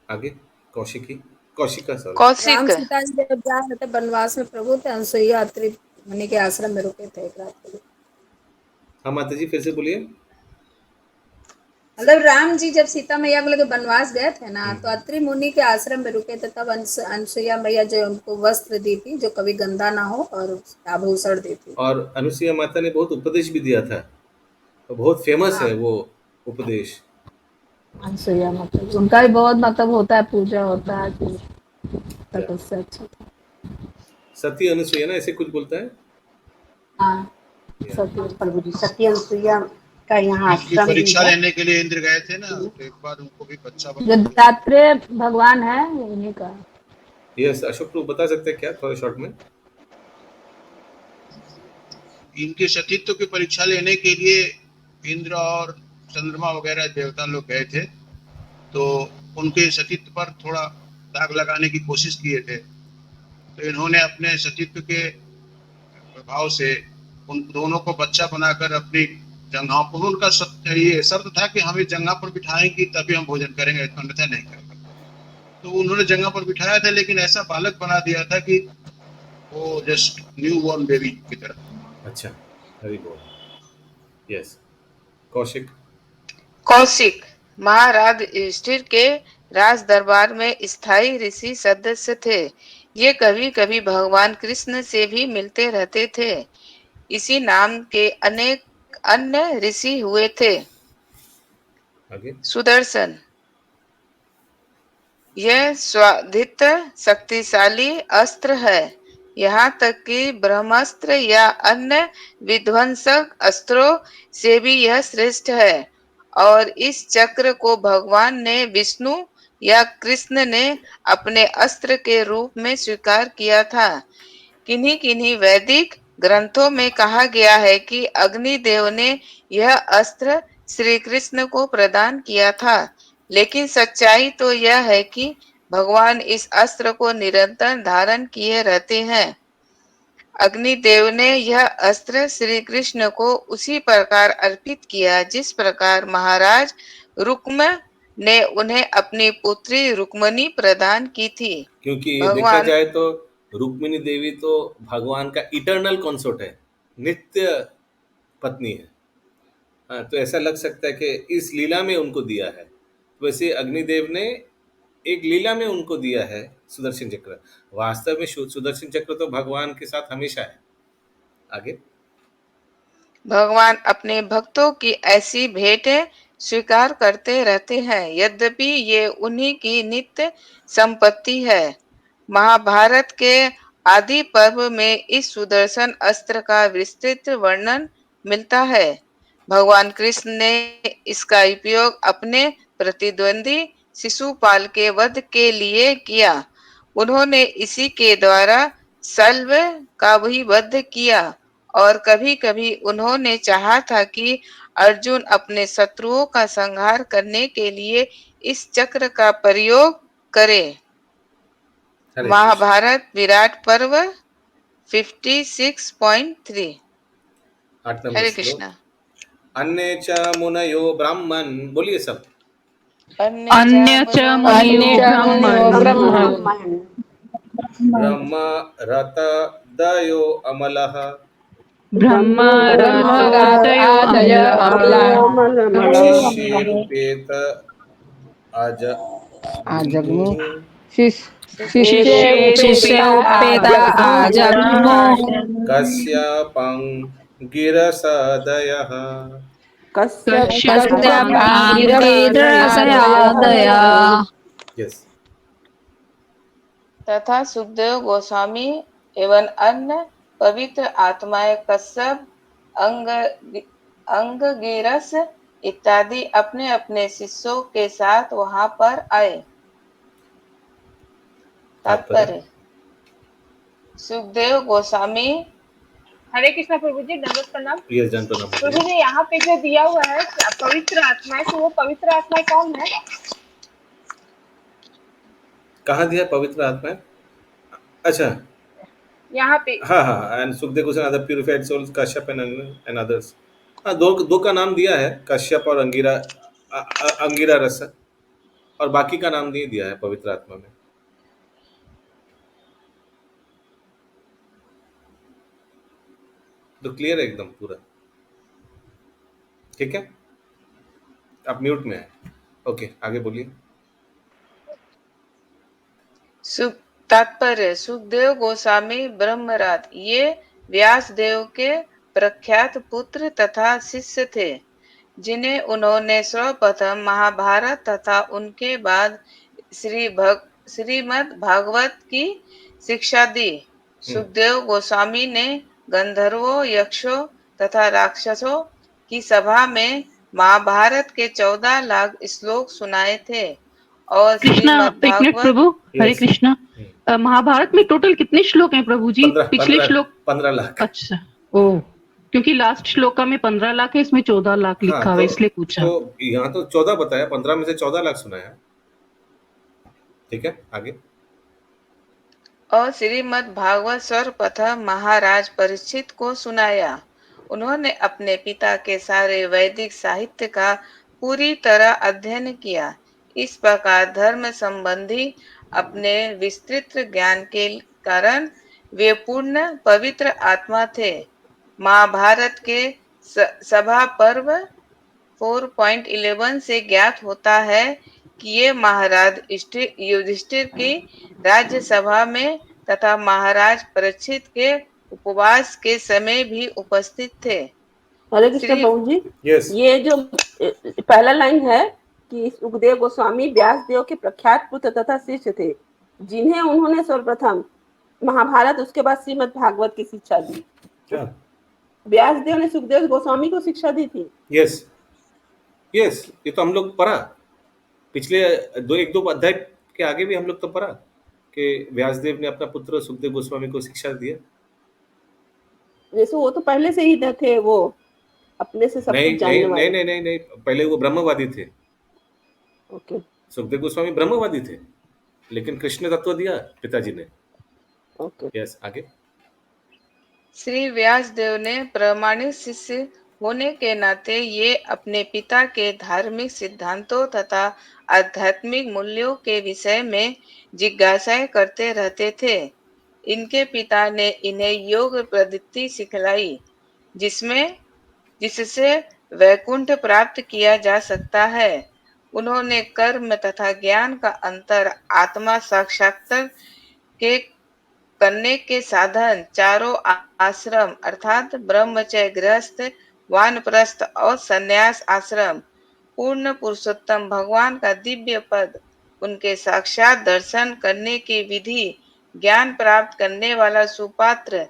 Speaker 2: आगे। कौशिका सॉरी।
Speaker 3: राम सीता जी जब जा रहे थे वनवास में प्रभु थे, अनसुईया अत्रि मुनि के आश्रम में रुके थे एक रात के लिए।
Speaker 2: हाँ माता जी, फिर से बोलिए।
Speaker 3: मतलब राम जी जब सीता मैया को लेकर वनवास गए थे ना, तो अत्रि मुनि के आश्रम में रुके थे। तब अनसुईया मैया जो उनको वस्त्र दी थी जो कभी गंदा ना हो और आभूषण दी थी।
Speaker 2: और अनुसुईया माता ने बहुत उपदेश भी दिया था, तो बहुत फेमस है वो उपदेश।
Speaker 3: अनसुईया माता उनका भी बहुत मतलब होता है, पूजा होता है कि तपस्या। अच्छा
Speaker 2: सती अनुसुईया ना, ऐसे कुछ बोलता है।
Speaker 3: हाँ,
Speaker 9: प्रभु जी सती अनुसुईया का यहाँ आश्रम
Speaker 11: परीक्षा लेने के लिए इंद्र गए थे ना, तो एक बार उनको भी बच्चा
Speaker 3: जो दात्रेय भगवान है उन्हीं का।
Speaker 2: यस, अशोक प्रभु बता सकते हैं क्या थोड़ा शॉर्ट में?
Speaker 11: इनके सतीत्व की परीक्षा लेने के लिए इंद्र और चंद्रमा वगैरह देवता लोग गए थे, तो उनके सतीत्व पर थोड़ा दाग लगाने की कोशिश किए थे। तो इन्होंने अपने सतीत्व के प्रभाव से उन दोनों को बच्चा बनाकर अपनी जंघाओं पर, उनका ये शर्त था कि हम इस जंघा पर बिठाएंगे तभी हम भोजन करेंगे, अन्यथा नहीं करेंगे। तो उन्होंने जंघा पर बिठाया था, लेकिन ऐसा बालक बना दिया था कि वो जस्ट न्यू बॉर्न बेबी की तरह।
Speaker 2: अच्छा, वेरी गुड। यस,
Speaker 10: कौशिक महाराज युधिष्ठिर के राज दरबार में स्थायी ऋषि सदस्य थे। ये कभी कभी भगवान कृष्ण से भी मिलते रहते थे। इसी नाम के अनेक अन्य ऋषि हुए थे। सुदर्शन यह स्वाधित शक्तिशाली अस्त्र है। यहाँ तक कि ब्रह्मास्त्र या अन्य विध्वंसक अस्त्रों से भी यह श्रेष्ठ है। और इस चक्र को भगवान ने विष्णु या कृष्ण ने अपने अस्त्र के रूप में स्वीकार किया था। किन्हीं किन्हीं वैदिक ग्रंथों में कहा गया है कि अग्निदेव ने यह अस्त्र श्री कृष्ण को प्रदान किया था, लेकिन सच्चाई तो यह है कि भगवान इस अस्त्र को निरंतर धारण किए रहते हैं। अग्निदेव ने यह अस्त्र श्री कृष्ण को उसी प्रकार अर्पित किया जिस प्रकार महाराज रुक्म ने उन्हें अपनी पुत्री रुक्मणी प्रदान की थी।
Speaker 2: क्योंकि देखा
Speaker 10: भगवान
Speaker 2: जाए तो रुक्मिणी देवी तो भगवान का इटर्नल कंसोर्ट है, नित्य पत्नी है। हाँ, तो ऐसा लग सकता है कि इस लीला में उनको दिया है। वैसे अग्निदेव ने एक लीला में उनको दिया है सुदर्शन चक्र। वास्तव में सुदर्शन चक्र तो भगवान के साथ हमेशा है। आगे
Speaker 10: भगवान अपने भक्तों की ऐसी भेंट स्वीकार करते रहते हैं, यद्यपि ये उन्हीं की नित्य संपत्ति है। महाभारत के आदि पर्व में इस सुदर्शन अस्त्र का विस्तृत वर्णन मिलता है। भगवान कृष्ण ने इसका उपयोग अपने प्रतिद्वंदी शिशुपाल के वध के लिए किया। उन्होंने इसी के द्वारा शल्व का भी वध किया और कभी कभी उन्होंने चाहा था कि अर्जुन अपने शत्रुओं का संहार करने के लिए इस चक्र का प्रयोग करे। महाभारत विराट पर्व 56.3।
Speaker 2: 8 नंबर
Speaker 10: हरे
Speaker 2: श्लोक।
Speaker 10: कृष्णा।
Speaker 2: अन्य च मुनयो ब्राह्मण, बोलिए सब।
Speaker 7: अन्य च मुनयो ब्रह्मन्
Speaker 2: ब्रह्म रत दयो अमलः
Speaker 7: ब्रह्मरथदयो अमलः
Speaker 2: शिष्येरुपेत अजग्मुः
Speaker 3: शिष्योपेता आजग्मो
Speaker 2: कश्यपं गिरसदयः
Speaker 3: कश्यपाङ्गिरसयादया।
Speaker 2: यस।
Speaker 10: तथा सुखदेव गोस्वामी एवं अन्य पवित्र आत्माएं कश्यप, अंगगिरस इत्यादि अपने अपने शिष्यों के साथ वहां पर आए। तात्पर्य सुखदेव गोस्वामी।
Speaker 5: हरे कृष्णा प्रभु जी, दंडवत प्रणाम।
Speaker 2: यस, जन प्रणाम।
Speaker 5: प्रभु जी, यहाँ पे जो दिया हुआ है पवित्र आत्माएं, तो वो पवित्र आत्माएं कौन है?
Speaker 2: कहाँ दिया पवित्र आत्मा? अच्छा,
Speaker 5: यहाँ पे।
Speaker 2: हाँ, and Sukhdev Goswami other purified souls Kashyap and others. हाँ, दो का नाम दिया है, कश्यप और अंगिरा रस, और बाकी का नाम नहीं दिया है पवित्र आत्मा में। तो क्लियर है एकदम पूरा, ठीक है। आप म्यूट में है। ओके, आगे बोलिए।
Speaker 10: तात्पर्य सुखदेव गोस्वामी ब्रह्मराज ये व्यास देव के प्रख्यात पुत्र तथा शिष्य थे, जिन्हें उन्होंने सर्वप्रथम महाभारत तथा उनके बाद श्रीमद् भागवत की शिक्षा दी। सुखदेव गोस्वामी ने गंधर्वों, यक्षों तथा राक्षसों की सभा में महाभारत के 14 लाख श्लोक सुनाए थे। और
Speaker 7: कृष्णा, एक मिनट प्रभु। हरे कृष्णा। महाभारत में टोटल कितने श्लोक हैं प्रभु जी? पिछले श्लोक
Speaker 2: 15 लाख।
Speaker 7: अच्छा, ओ, क्योंकि लास्ट श्लोका में 15 लाख है, इसमें 14 लाख लिखा हुआ है, इसलिए पूछा।
Speaker 2: तो यहाँ तो 14 बताया, 15 में से 14 लाख सुनाया। ठीक है, आगे।
Speaker 10: और श्रीमद् भागवत सर्वप्रथम महाराज परीक्षित को सुनाया। उन्होंने अपने पिता के सारे वैदिक साहित्य का पूरी तरह अध्ययन किया। इस प्रकार धर्म संबंधी अपने विस्तृत ज्ञान के कारण वे पूर्ण पवित्र आत्मा थे। महाभारत के सभा पर्व 4.11 से ज्ञात होता है कि ये महाराज युधिष्ठिर की राज्यसभा में तथा महाराज परीक्षित के उपवास के समय भी उपस्थित थे।
Speaker 4: हरे कृष्ण प्रभु जी। ये जो पहला लाइन है कि सुखदेव गोस्वामी व्यास देव के प्रख्यात पुत्र तथा शिष्य थे, जिन्हें उन्होंने सर्वप्रथम महाभारत, उसके बाद श्रीमद् भागवत की शिक्षा दी। व्यास देव ने सुखदेव गोस्वामी को शिक्षा दी थी। यस,
Speaker 2: ये तो हम लोग पढ़ा पिछले एक दो अध्याय के आगे भी हम लोग तो पढ़ा कि व्यासदेव ने अपना पुत्र सुखदेव गोस्वामी को शिक्षा दिया।
Speaker 4: जैसे वो तो पहले से ही थे, वो अपने से सब कुछ जानने वाले।
Speaker 2: नहीं, पहले वो ब्रह्मवादी थे।
Speaker 4: ओके।
Speaker 2: सुखदेव गोस्वामी ब्रह्मवादी थे, लेकिन कृष्ण तत्व दिया पिताजी ने।
Speaker 4: ओके।
Speaker 2: यस, आगे।
Speaker 10: श्री व्यासदेव ने प्रामाणिक शिष्य होने के नाते ये अपने पिता के धार्मिक सिद्धांतों तथा आध्यात्मिक मूल्यों के विषय में जिज्ञासाएं करते रहते थे। इनके पिता ने इन्हें योग पद्धति सिखलाई, जिससे वैकुंठ प्राप्त किया जा सकता है। उन्होंने कर्म तथा ज्ञान का अंतर, आत्मा साक्षात्कार के करने के साधन, चारों आश्रम अर्थात ब्रह्मचर्य, गृहस्थ, वानप्रस्थ और संन्यास आश्रम, पूर्ण पुरुषोत्तम भगवान का दिव्य पद, उनके साक्षात दर्शन करने की विधि, ज्ञान प्राप्त करने वाला सुपात्र,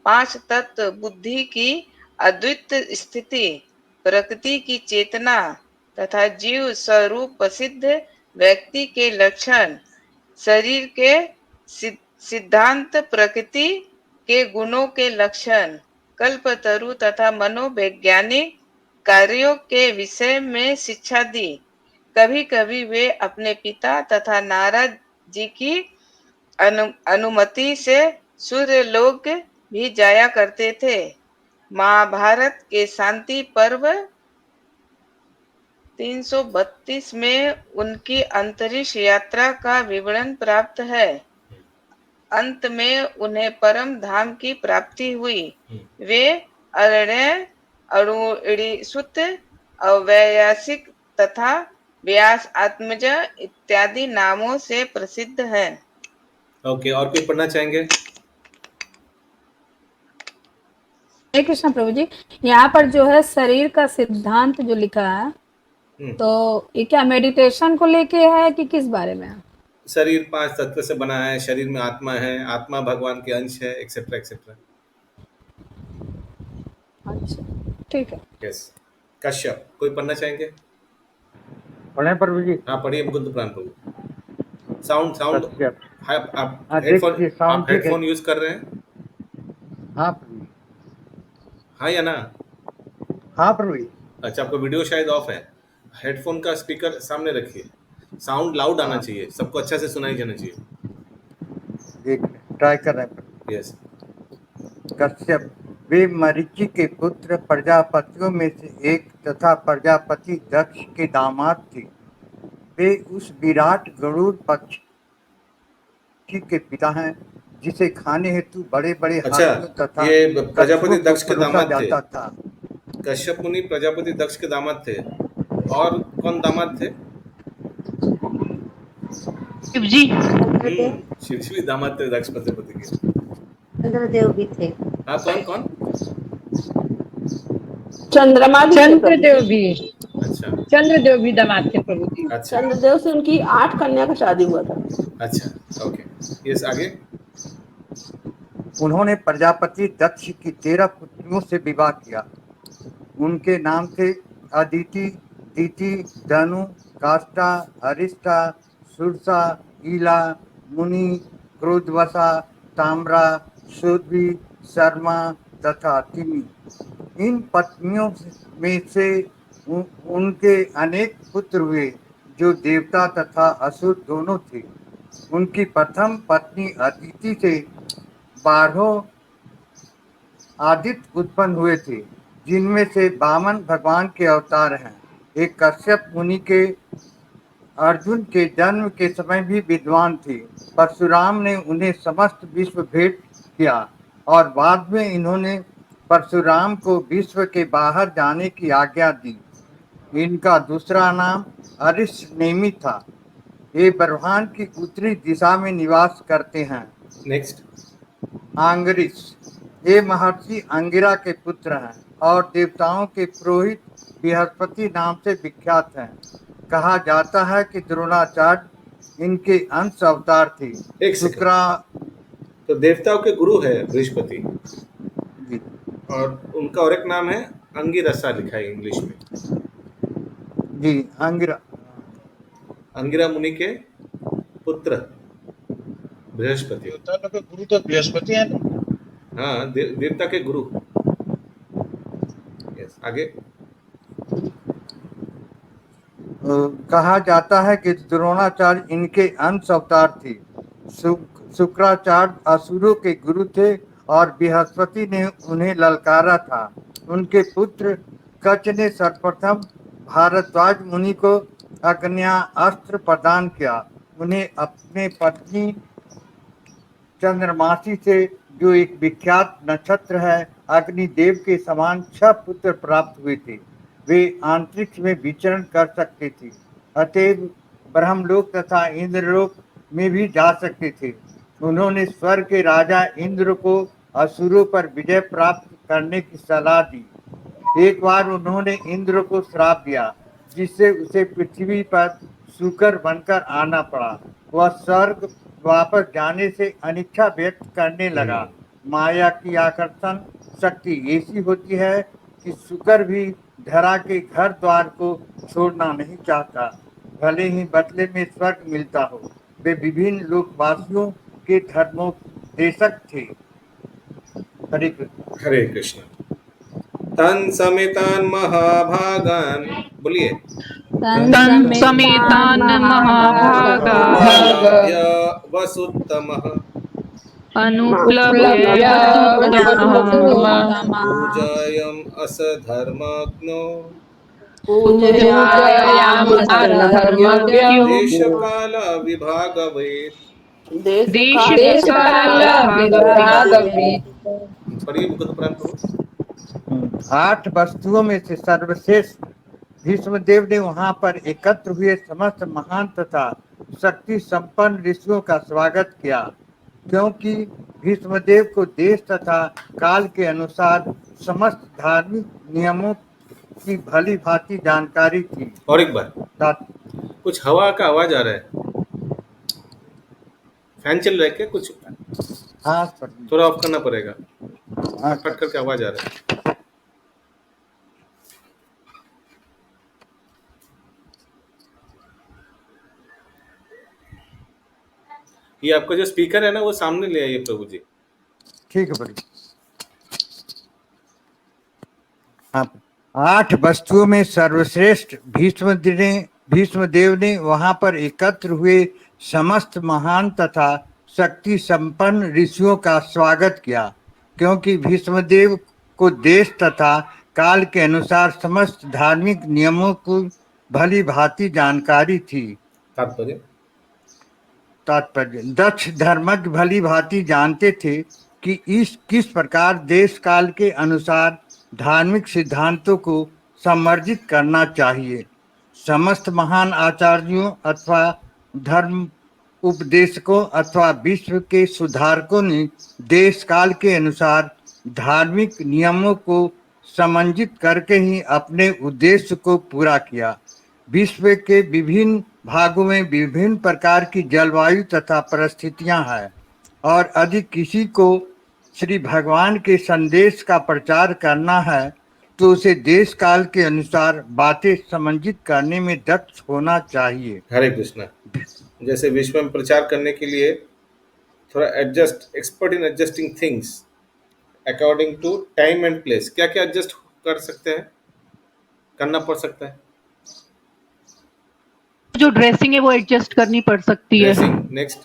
Speaker 10: पांच तत्व, बुद्धि की अद्वित स्थिति, प्रकृति की चेतना तथा जीव स्वरूप प्रसिद्ध व्यक्ति के लक्षण, शरीर के सिद्धांत, प्रकृति के गुणों के लक्षण, कल्पतरु तथा मनोवैज्ञानिक कार्यों के विषय में शिक्षा दी। कभी कभी वे अपने पिता तथा नारद जी की अनुमति से सूर्यलोक भी जाया करते थे। महाभारत के शांति पर्व 332 में उनकी अंतरिक्ष यात्रा का विवरण प्राप्त है। अंत में उन्हें परम धाम की प्राप्ति हुई। वे अरण्य, अरुणिसुत, अवैयासिक तथा व्यास आत्मज इत्यादि नामों से प्रसिद्ध हैं।
Speaker 2: ओके, और कोई पढ़ना चाहेंगे?
Speaker 3: हरे कृष्ण प्रभु जी। यहाँ पर जो है शरीर का सिद्धांत जो लिखा है, तो ये क्या मेडिटेशन को लेके है कि किस बारे में है?
Speaker 2: शरीर 5 तत्व से बना है, शरीर में आत्मा है, आत्मा भगवान के अंश है, एक्सेट्रा एक्सेट्रा।
Speaker 3: अच्छा, ठीक है।
Speaker 2: यस। कश्यप, कोई पढ़ना चाहेंगे?
Speaker 8: पढ़े प्रभु जी?
Speaker 2: हाँ, पढ़िए मुकुंद प्राण प्रभु। साउंड
Speaker 8: कश्यप।
Speaker 2: आप
Speaker 8: देखिए, साउंड ठीक है।
Speaker 2: हेडफोन यूज कर रहे हैं?
Speaker 8: हाँ प्रभु जी।
Speaker 2: हाँ या ना?
Speaker 8: हाँ प्रभु जी।
Speaker 2: अच्छा, आपका वीडियो शायद ऑफ है। हेडफोन का स्पीकर सामने रखिए, साउंड लाउड आना चाहिए, सबको अच्छा से सुनाई जाना चाहिए।
Speaker 8: देख ट्राई कर रहे हैं।
Speaker 2: यस।
Speaker 8: कश्यप, वे मरीचि के पुत्र प्रजापतियों में से एक तथा प्रजापति दक्ष के दामाद थे। वे उस विराट गरुड़ पक्षी के पिता हैं जिसे खाने हेतु बड़े बड़े हाथियों तथा
Speaker 2: ये प्रजापति दक्ष के
Speaker 8: परोसा
Speaker 2: दामाद
Speaker 8: जाता
Speaker 2: थे।
Speaker 8: था।
Speaker 2: कश्यप मुनि प्रजापति दक्ष के दामाद थे। और कौन दामाद थे?
Speaker 7: शिव जी।
Speaker 2: शिव भी दामाद थे दक्ष प्रजापति के।
Speaker 9: चंद्रदेव भी थे।
Speaker 2: हाँ, कौन कौन?
Speaker 4: चंद्रमा भी थे प्रभु
Speaker 5: चंद्रदेव
Speaker 4: जी।
Speaker 5: भी,
Speaker 2: अच्छा
Speaker 5: चंद्रदेव भी दामाद थे प्रभु जी।
Speaker 2: अच्छा
Speaker 4: चंद्रदेव से उनकी 8 कन्या का शादी हुआ था।
Speaker 2: अच्छा, ओके। यस, आगे।
Speaker 8: उन्होंने प्रजापति दक्ष की 13 पुत्रियों से विवाह किया। उनके नाम थे अदिति, दिति, धनु, काष्ठा, हरिष्ठा, सुरसा, ईला, मुनि, क्रोधवसा, ताम्रा, सुरभि, शर्मा तथा तिमी। इन पत्नियों में से उनके अनेक पुत्र हुए जो देवता तथा असुर दोनों थे। उनकी प्रथम पत्नी अदिति से 12 आदित्य उत्पन्न हुए थे, जिनमें से 52 भगवान के अवतार हैं। एक कश्यप मुनि के अर्जुन के जन्म के समय भी विद्वान थे। परशुराम ने उन्हें समस्त विश्व भेंट किया और बाद में इन्होंने परशुराम को विश्व के बाहर जाने की आज्ञा दी। इनका दूसरा नाम अरिष्टनेमि था। ये ब्रह्मांड की उत्तरी दिशा में निवास करते हैं।
Speaker 2: नेक्स्ट।
Speaker 8: आंगरिस, ये महर्षि अंगिरा के पुत्र हैं और देवताओं के पुरोहित बृहस्पति नाम से विख्यात हैं। कहा जाता है कि द्रोणाचार्य इनके अंश अवतार थे।
Speaker 2: एक
Speaker 8: शुक्रा,
Speaker 2: तो देवताओं के गुरु है बृहस्पति
Speaker 8: जी,
Speaker 2: और उनका और एक नाम है अंगिरसा, लिखा है इंग्लिश में।
Speaker 8: जी, अंगिरा।
Speaker 2: अंगिरा मुनि के पुत्र बृहस्पति।
Speaker 11: देवता लोग के गुरु तो बृहस्पति हैं।
Speaker 2: हाँ, देवता के गुरु। यस, आगे।
Speaker 8: कहा जाता है कि द्रोणाचार्य इनके अंश अवतार थे। शुक्राचार्य असुरों के गुरु थे और बृहस्पति ने उन्हें ललकारा था। उनके पुत्र कच ने सर्वप्रथम भारद्वाज मुनि को आग्नेयास्त्र प्रदान किया। उन्हें अपने पत्नी चंद्रमासी से, जो एक विख्यात नक्षत्र है, अग्निदेव के समान 6 पुत्र प्राप्त हुए थे। वे अंतरिक्ष में विचरण कर सकते थे, अतएव ब्रह्मलोक तथा इंद्रलोक में भी जा सकते थे। उन्होंने स्वर्ग के राजा इंद्र को असुरों पर विजय प्राप्त करने की सलाह दी। एक बार उन्होंने इंद्र को श्राप दिया, जिससे उसे पृथ्वी पर सूकर बनकर आना पड़ा। वह स्वर्ग वापस जाने से अनिच्छा व्यक्त करने लगा। माया की आकर्षण शक्ति ऐसी होती है कि शुकर भी धरा के घर द्वार को छोड़ना नहीं चाहता, भले ही बदले में स्वर्ग मिलता हो। वे विभिन्न लोकवासियों के धर्मोपदेशक थे। हरे कृष्ण।
Speaker 2: हरे कृष्ण। तन समेतान महाभागान, बोलिए।
Speaker 7: तन समेतान महाभागा
Speaker 2: अनुप्लव्य वसुत्तमः
Speaker 7: अनुप्लव्य वसुत्तमः
Speaker 2: पूजायम् अस धर्मज्ञो
Speaker 5: धर्मज्ञो
Speaker 2: देश काल विभागवेत्।
Speaker 7: देश
Speaker 5: काल विभागवेत्।
Speaker 2: पढ़िए मुकुंद पुराण प्रभु।
Speaker 8: 8 वस्तुओं में से सर्वश्रेष्ठ भीष्मदेव ने वहां पर एकत्र हुए समस्त महान तथा शक्ति संपन्न ऋषियों का स्वागत किया, क्योंकि भीष्मदेव को देश तथा काल के अनुसार समस्त धार्मिक नियमों की भली भांति जानकारी थी।
Speaker 2: और एक बार, कुछ हवा का आवाज आ रहा है, फैन चल रहा है क्या कुछ?
Speaker 8: हाँ,
Speaker 2: थोड़ा ऑफ करना पड़ेगा, कट करके आवाज आ रहा है। ये आपका जो स्पीकर है ना, वो सामने ले आइए प्रभु जी।
Speaker 8: ठीक है बड़ी। हाँ, 8 वस्तुओं में सर्वश्रेष्ठ भीष्मदेव ने वहां पर एकत्र हुए समस्त महान तथा शक्ति संपन्न ऋषियों का स्वागत किया, क्योंकि भीष्मदेव को देश तथा काल के अनुसार समस्त धार्मिक नियमों की भली भांति जानकारी थी। तात्पर्य, दक्ष धर्मज्ञ भली भांति जानते थे कि किस प्रकार देश काल के अनुसार धार्मिक सिद्धांतों को सम्मार्जित करना चाहिए। समस्त महान आचार्यों अथवा धर्म उपदेशकों अथवा विश्व के सुधारकों ने देश काल के अनुसार धार्मिक नियमों को समन्वित करके ही अपने उद्देश्य को पूरा किया। विश्व के विभिन्न भागों में विभिन्न प्रकार की जलवायु तथा परिस्थितियां हैं, और अधिक किसी को श्री भगवान के संदेश का प्रचार करना है तो उसे देश काल के अनुसार बातें समन्वित करने में दक्ष होना चाहिए।
Speaker 2: हरे कृष्णा। जैसे विश्व में प्रचार करने के लिए थोड़ा expert in adjusting things according to time and place, क्या क्या एडजस्ट कर सकते हैं, करना पड़ सकता है।
Speaker 7: जो ड्रेसिंग है वो एडजस्ट करनी पड़ सकती है।
Speaker 2: नेक्स्ट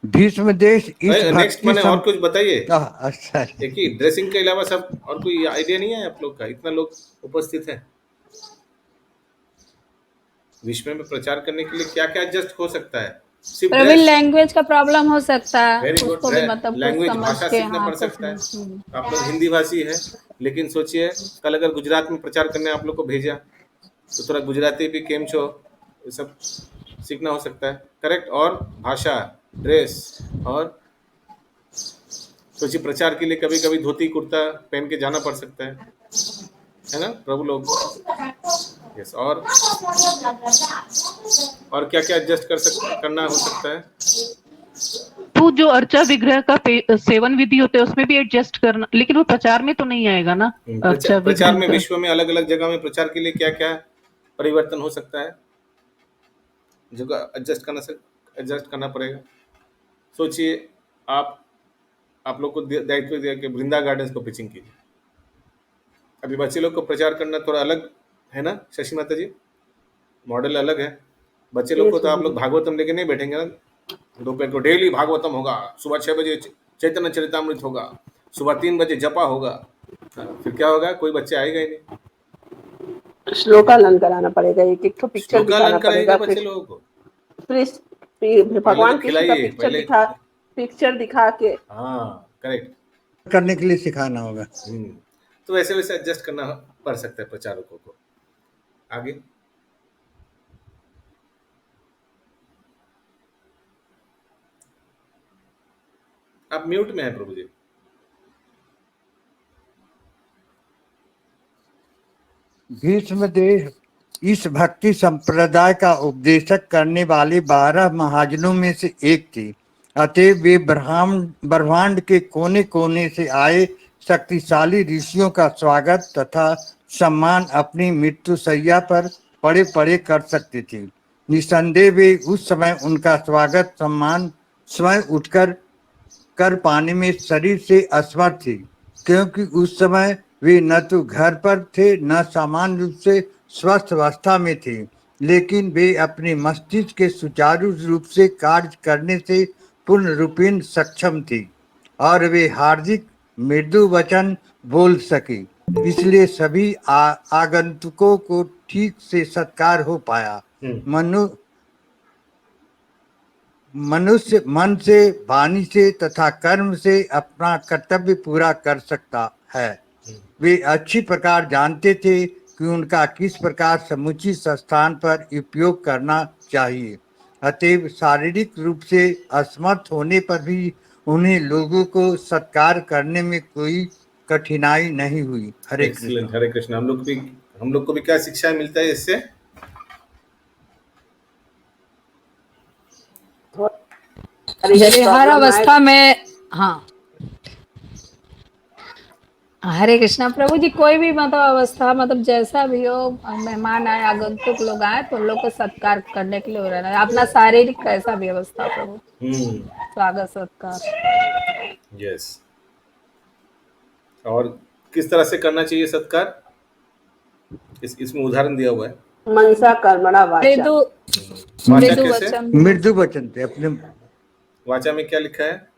Speaker 8: भीष्मदेव
Speaker 2: नेक्स्ट मैंने और कुछ बताइए।
Speaker 8: अच्छा,
Speaker 2: एक ही ड्रेसिंग के अलावा सब और कोई आइडिया नहीं है आप लोग का? इतना लोग उपस्थित हैं, विश्व में प्रचार करने के लिए क्या क्या एडजस्ट हो सकता है?
Speaker 12: प्रवीण, लैंग्वेज का प्रॉब्लम हो सकता है,
Speaker 2: वेरी गुड,
Speaker 12: उसको भी मतलब
Speaker 2: लैंग्वेज
Speaker 12: समझ
Speaker 2: भाषा
Speaker 12: के,
Speaker 2: सीखना
Speaker 12: हाँ,
Speaker 2: पड़ सकता है। आप लोग हिंदी भाषी है, लेकिन सोचिए कल अगर गुजरात में प्रचार करने आप लोग को भेजा तो थोड़ा गुजराती भी केम छो, ये सब सीखना हो सकता है। करेक्ट। और भाषा, ड्रेस, और सोचिए प्रचार के लिए कभी कभी धोती कुर्ता पहन के जाना पड़ सकता है ना प्रभु लोग। यस। और क्या क्या एडजस्ट करना हो सकता है?
Speaker 7: तो जो अर्चा विग्रह का सेवन विधि होते हैं उसमें भी एडजस्ट करना, लेकिन वो प्रचार में तो नहीं आएगा ना।
Speaker 2: प्रचार में विश्व में अलग अलग जगह में प्रचार के लिए क्या क्या परिवर्तन हो सकता है, जगह एडजस्ट करना पड़ेगा। सोचिए आप लोग को दायित्व दिया कि वृंदा गार्डन्स को पिचिंग कीजिए। अभी बच्चे लोग को प्रचार करना थोड़ा अलग है ना शशि माता जी? मॉडल अलग है। बच्चे लोग को तो आप लोग भागवतम लेके नहीं बैठेंगे ना, दोपहर को डेली भागवतम होगा, सुबह 6 बजे चैतन्य चरितामृत होगा, सुबह 3 बजे जपा होगा। फिर क्या होगा? कोई बच्चे आएगा ही नहीं।
Speaker 4: श्लोकालन कराना पड़ेगा, एक एक पिक्चर दिखाना पड़ेगा
Speaker 2: बच्चे लोगों को।
Speaker 4: भगवान कृष्ण का
Speaker 2: पहले
Speaker 4: पिक्चर दिखा के,
Speaker 2: हाँ करेक्ट
Speaker 8: करने के लिए सिखाना होगा।
Speaker 2: तो वैसे वैसे एडजस्ट करना पड़ सकता है प्रचारकों को। आगे आप म्यूट में हैं प्रभु जी।
Speaker 8: भीष्मदेव इस भक्ति संप्रदाय का उपदेशक करने वाले 12 महाजनों में से एक थे। अतएव वे ब्रह्मांड के कोने कोने से आए शक्तिशाली ऋषियों का स्वागत तथा सम्मान अपनी मृत्युशैया पर पड़े पड़े कर सकते थे। निसंदेह वे उस समय उनका स्वागत सम्मान स्वयं उठकर कर पाने में शरीर से असमर्थ थे, क्योंकि उस समय वे न तो घर पर थे न सामान्य रूप से स्वस्थ अवस्था में थे, लेकिन वे अपने मस्तिष्क के सुचारू रूप से कार्य करने से पूर्ण रूपेण सक्षम थे और वे हार्दिक मृदु वचन बोल सके। इसलिए सभी आगंतुकों को ठीक से सत्कार हो पाया। मनुष्य मन से, वाणी से तथा कर्म से अपना कर्तव्य पूरा कर सकता है। वे अच्छी प्रकार जानते थे कि उनका किस प्रकार समुचित स्थान पर उपयोग करना चाहिए। अतएव शारीरिक रूप से असमर्थ होने पर भी उन्हें लोगों को सत्कार करने में कोई कठिनाई नहीं हुई। हरे कृष्ण।
Speaker 2: हरे कृष्ण। हम लोग को भी क्या शिक्षा मिलता है इससे?
Speaker 3: हर अवस्था में, हाँ हरे कृष्णा प्रभु जी, कोई भी मतलब अवस्था, मतलब जैसा भी हो, मेहमान आए, आगंतुक लोग आए तो उन लोग को सत्कार करने के लिए हो रहना है। अपना शारीरिक कैसा भी अवस्था प्रभु, स्वागत सत्कार।
Speaker 2: यस। और किस तरह से करना चाहिए सत्कार? इसमें उदाहरण दिया हुआ है।
Speaker 4: मनसा कर्मणा वाचा।
Speaker 8: मृदु वचन थे अपने।
Speaker 2: वाचा में क्या लिखा है?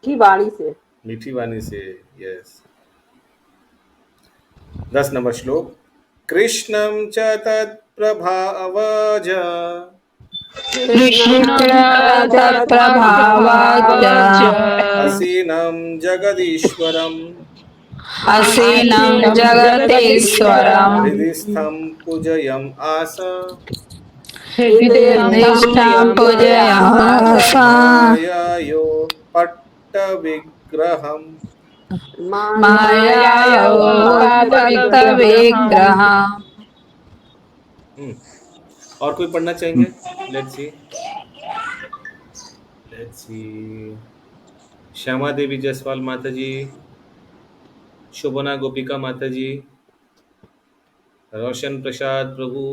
Speaker 4: मीठी वाणी से।
Speaker 2: मीठी वाणी से, यस। 10 नंबर श्लोक। कृष्णं च तत्प्रभावज असीनं जगदीश्वरम् हृदिस्थं पूजयम् आस मायायो पट्टविग्रहम् और कोई पढ़ना चाहेंगे? लेट्स सी श्यामा देवी जसवाल माता जी, शोभना गोपिका माता जी, रोशन प्रसाद प्रभु,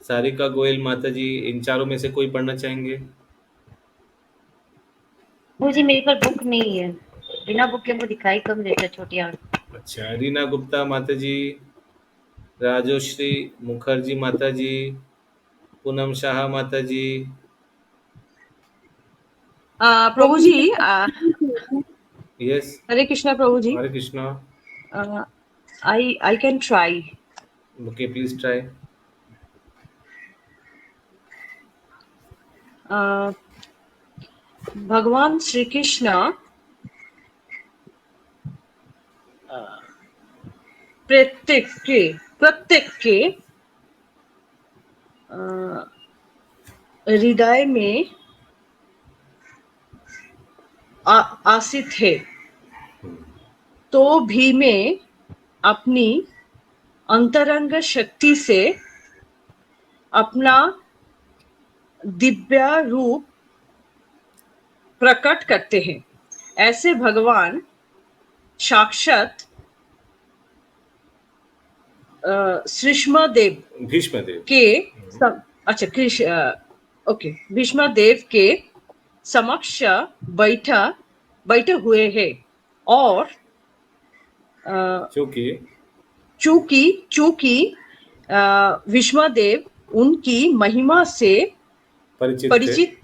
Speaker 2: सारिका गोयल माता जी, इन चारों में से कोई पढ़ना चाहेंगे?
Speaker 13: मुझे मेरे पर बुक नहीं है, बिना बुक के वो दिखाई कम देता छोटी आंख।
Speaker 2: अच्छा, रीना गुप्ता माता जी, राजोश्री मुखर्जी माता जी, पूनम शाह माता जी।
Speaker 14: प्रभु जी,
Speaker 2: यस।
Speaker 14: हरे कृष्णा प्रभु ji.
Speaker 2: Hare Krishna.
Speaker 14: I can try.
Speaker 2: Okay, please try.
Speaker 14: भगवान श्री कृष्ण प्रत्येक के हृदय में आसित है, तो भी मैं अपनी अंतरंग शक्ति से अपना दिव्य रूप प्रकट करते हैं। ऐसे भगवान साक्षात भीष्मदेव के समक्ष बैठे हुए हैं और
Speaker 2: चूंकि
Speaker 14: चूंकि विष्णुदेव उनकी महिमा से परिचित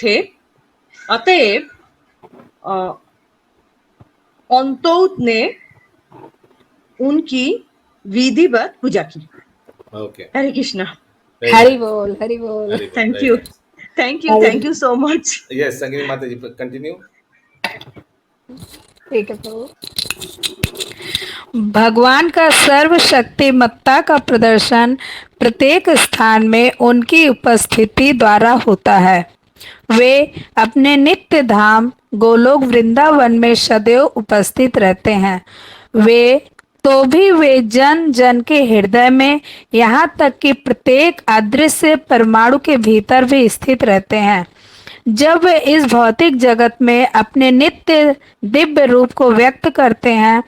Speaker 14: थे अतएव अंतोत ने उनकी विधिवत पूजा की।
Speaker 2: ओके,
Speaker 14: हरे कृष्णा।
Speaker 3: हरि बोल, हरि बोल।
Speaker 14: Thank you so much.
Speaker 2: Yes, Sangini माता जी, कंटिन्यू।
Speaker 3: ठीक है प्रभु। भगवान का सर्वशक्तिमत्ता का प्रदर्शन प्रत्येक स्थान में उनकी उपस्थिति द्वारा होता है। वे अपने नित्य धाम गोलोक वृंदावन में सदैव उपस्थित रहते हैं। वे जन जन के हृदय में, यहाँ तक कि प्रत्येक अदृश्य परमाणु के भीतर भी स्थित रहते हैं। जब वे इस भौतिक जगत में अपने नित्य दिव्य रूप को व्यक्त करते हैं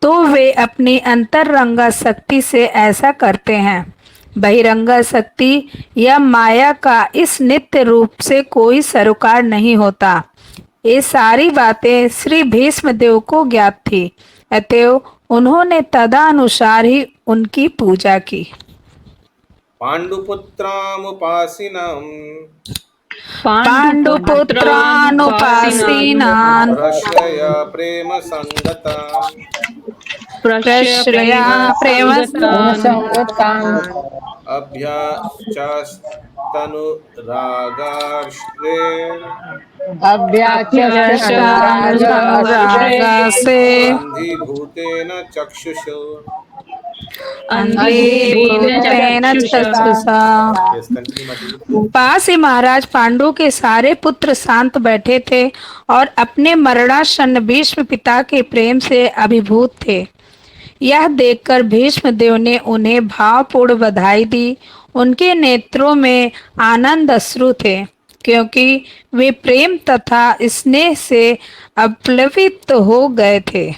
Speaker 3: तो वे अपनी अंतरंगा शक्ति से ऐसा करते हैं। बहिरंगा शक्ति या माया का इस नित्य रूप से कोई सरोकार नहीं होता। ये सारी बातें श्री भीष्मदेव को ज्ञात थी, अतएव उन्होंने तदनुसार ही उनकी पूजा की। पांडुपुत्रानुपासीनान्
Speaker 2: प्रश्रया प्रेम संगताम् अभ्याचास्तनुरागाश्रेण अंधीभूतेन चक्षुषो।
Speaker 3: पास ही महाराज पांडु के सारे पुत्र शांत बैठे थे और अपने मरणासन्न भीष्म पिता के प्रेम से अभिभूत थे। यह देखकर भीष्मदेव ने उन्हें भावपूर्ण बधाई दी। उनके नेत्रों में आनंद अश्रु थे, क्योंकि वे प्रेम तथा स्नेह से अप्लवित हो गए थे।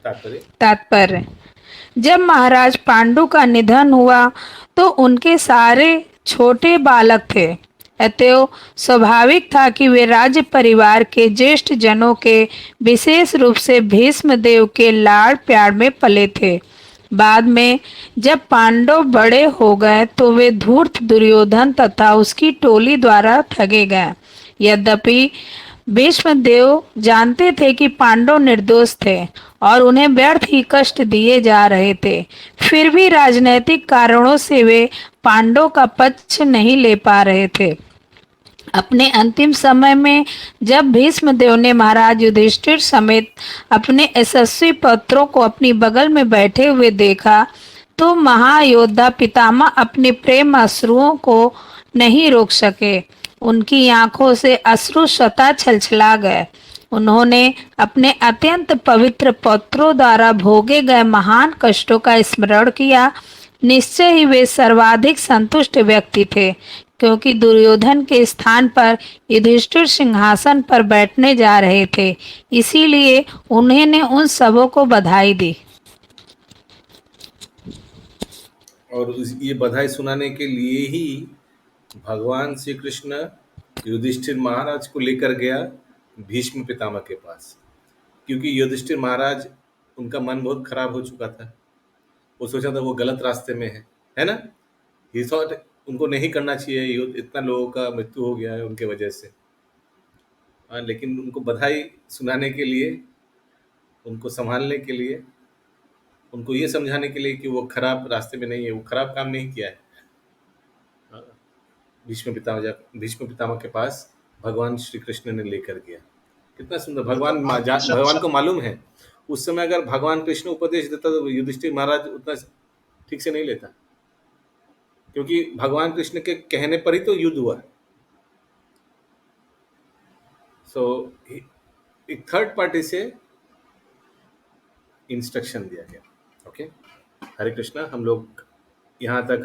Speaker 3: तात्पर्य: जब महाराज पांडु का निधन हुआ तो उनके सारे छोटे बालक थे, अतएव स्वाभाविक था कि वे राज्य परिवार के ज्येष्ठ जनों के, विशेष रूप से भीष्मदेव के लाड़ प्यार में पले थे। बाद में जब पांडव बड़े हो गए तो वे धूर्त दुर्योधन तथा उसकी टोली द्वारा ठगे गए। यद्यपि भीष्मदेव जानते थे कि पांडव निर्दोष थे और उन्हें व्यर्थ ही कष्ट दिए जा रहे थे, फिर भी राजनैतिक कारणों से वे पांडव का पक्ष नहीं ले पा रहे थे। अपने अंतिम समय में जब भीष्मदेव ने महाराज युधिष्ठिर समेत अपने यशस्वी पुत्रों को अपनी बगल में बैठे हुए देखा तो महायोद्धा पितामह अपने प्रेम अश्रुओं को नहीं रोक सके। उनकी आंखों से अश्रु स्वतः छलछला गए। उन्होंने अपने अत्यंत पवित्र पुत्रों द्वारा भोगे गए महान कष्टों का स्मरण किया। निश्चय ही वे सर्वाधिक संतुष्ट व्यक्ति थे, क्योंकि दुर्योधन के स्थान पर युधिष्ठिर सिंहासन पर बैठने जा रहे थे। इसीलिए उन्होंने उन सबों को बधाई दी।
Speaker 2: और ये बधाई सुनाने के लिए ही भगवान श्री कृष्ण युधिष्ठिर महाराज को लेकर गया भीष्म पितामह के पास, क्योंकि युधिष्ठिर महाराज, उनका मन बहुत खराब हो चुका था। वो सोचा था वो गलत रास्ते में है ना। ही थॉट उनको नहीं करना चाहिए युद्ध, इतना लोगों का मृत्यु हो गया है उनके वजह से। लेकिन उनको बधाई सुनाने के लिए, उनको संभालने के लिए, उनको ये समझाने के लिए कि वो खराब रास्ते में नहीं है, वो खराब काम नहीं किया है। भीष्म पितामह के पास भगवान श्री कृष्ण ने लेकर गया। कितना सुंदर। भगवान को मालूम है उस समय अगर भगवान कृष्ण उपदेश देता तो युधिष्ठिर महाराज उतना ठीक से नहीं लेता, क्योंकि भगवान कृष्ण के कहने पर ही तो युद्ध हुआ। सो एक थर्ड पार्टी से इंस्ट्रक्शन दिया गया। ओके, हरे कृष्णा। हम लोग यहाँ तक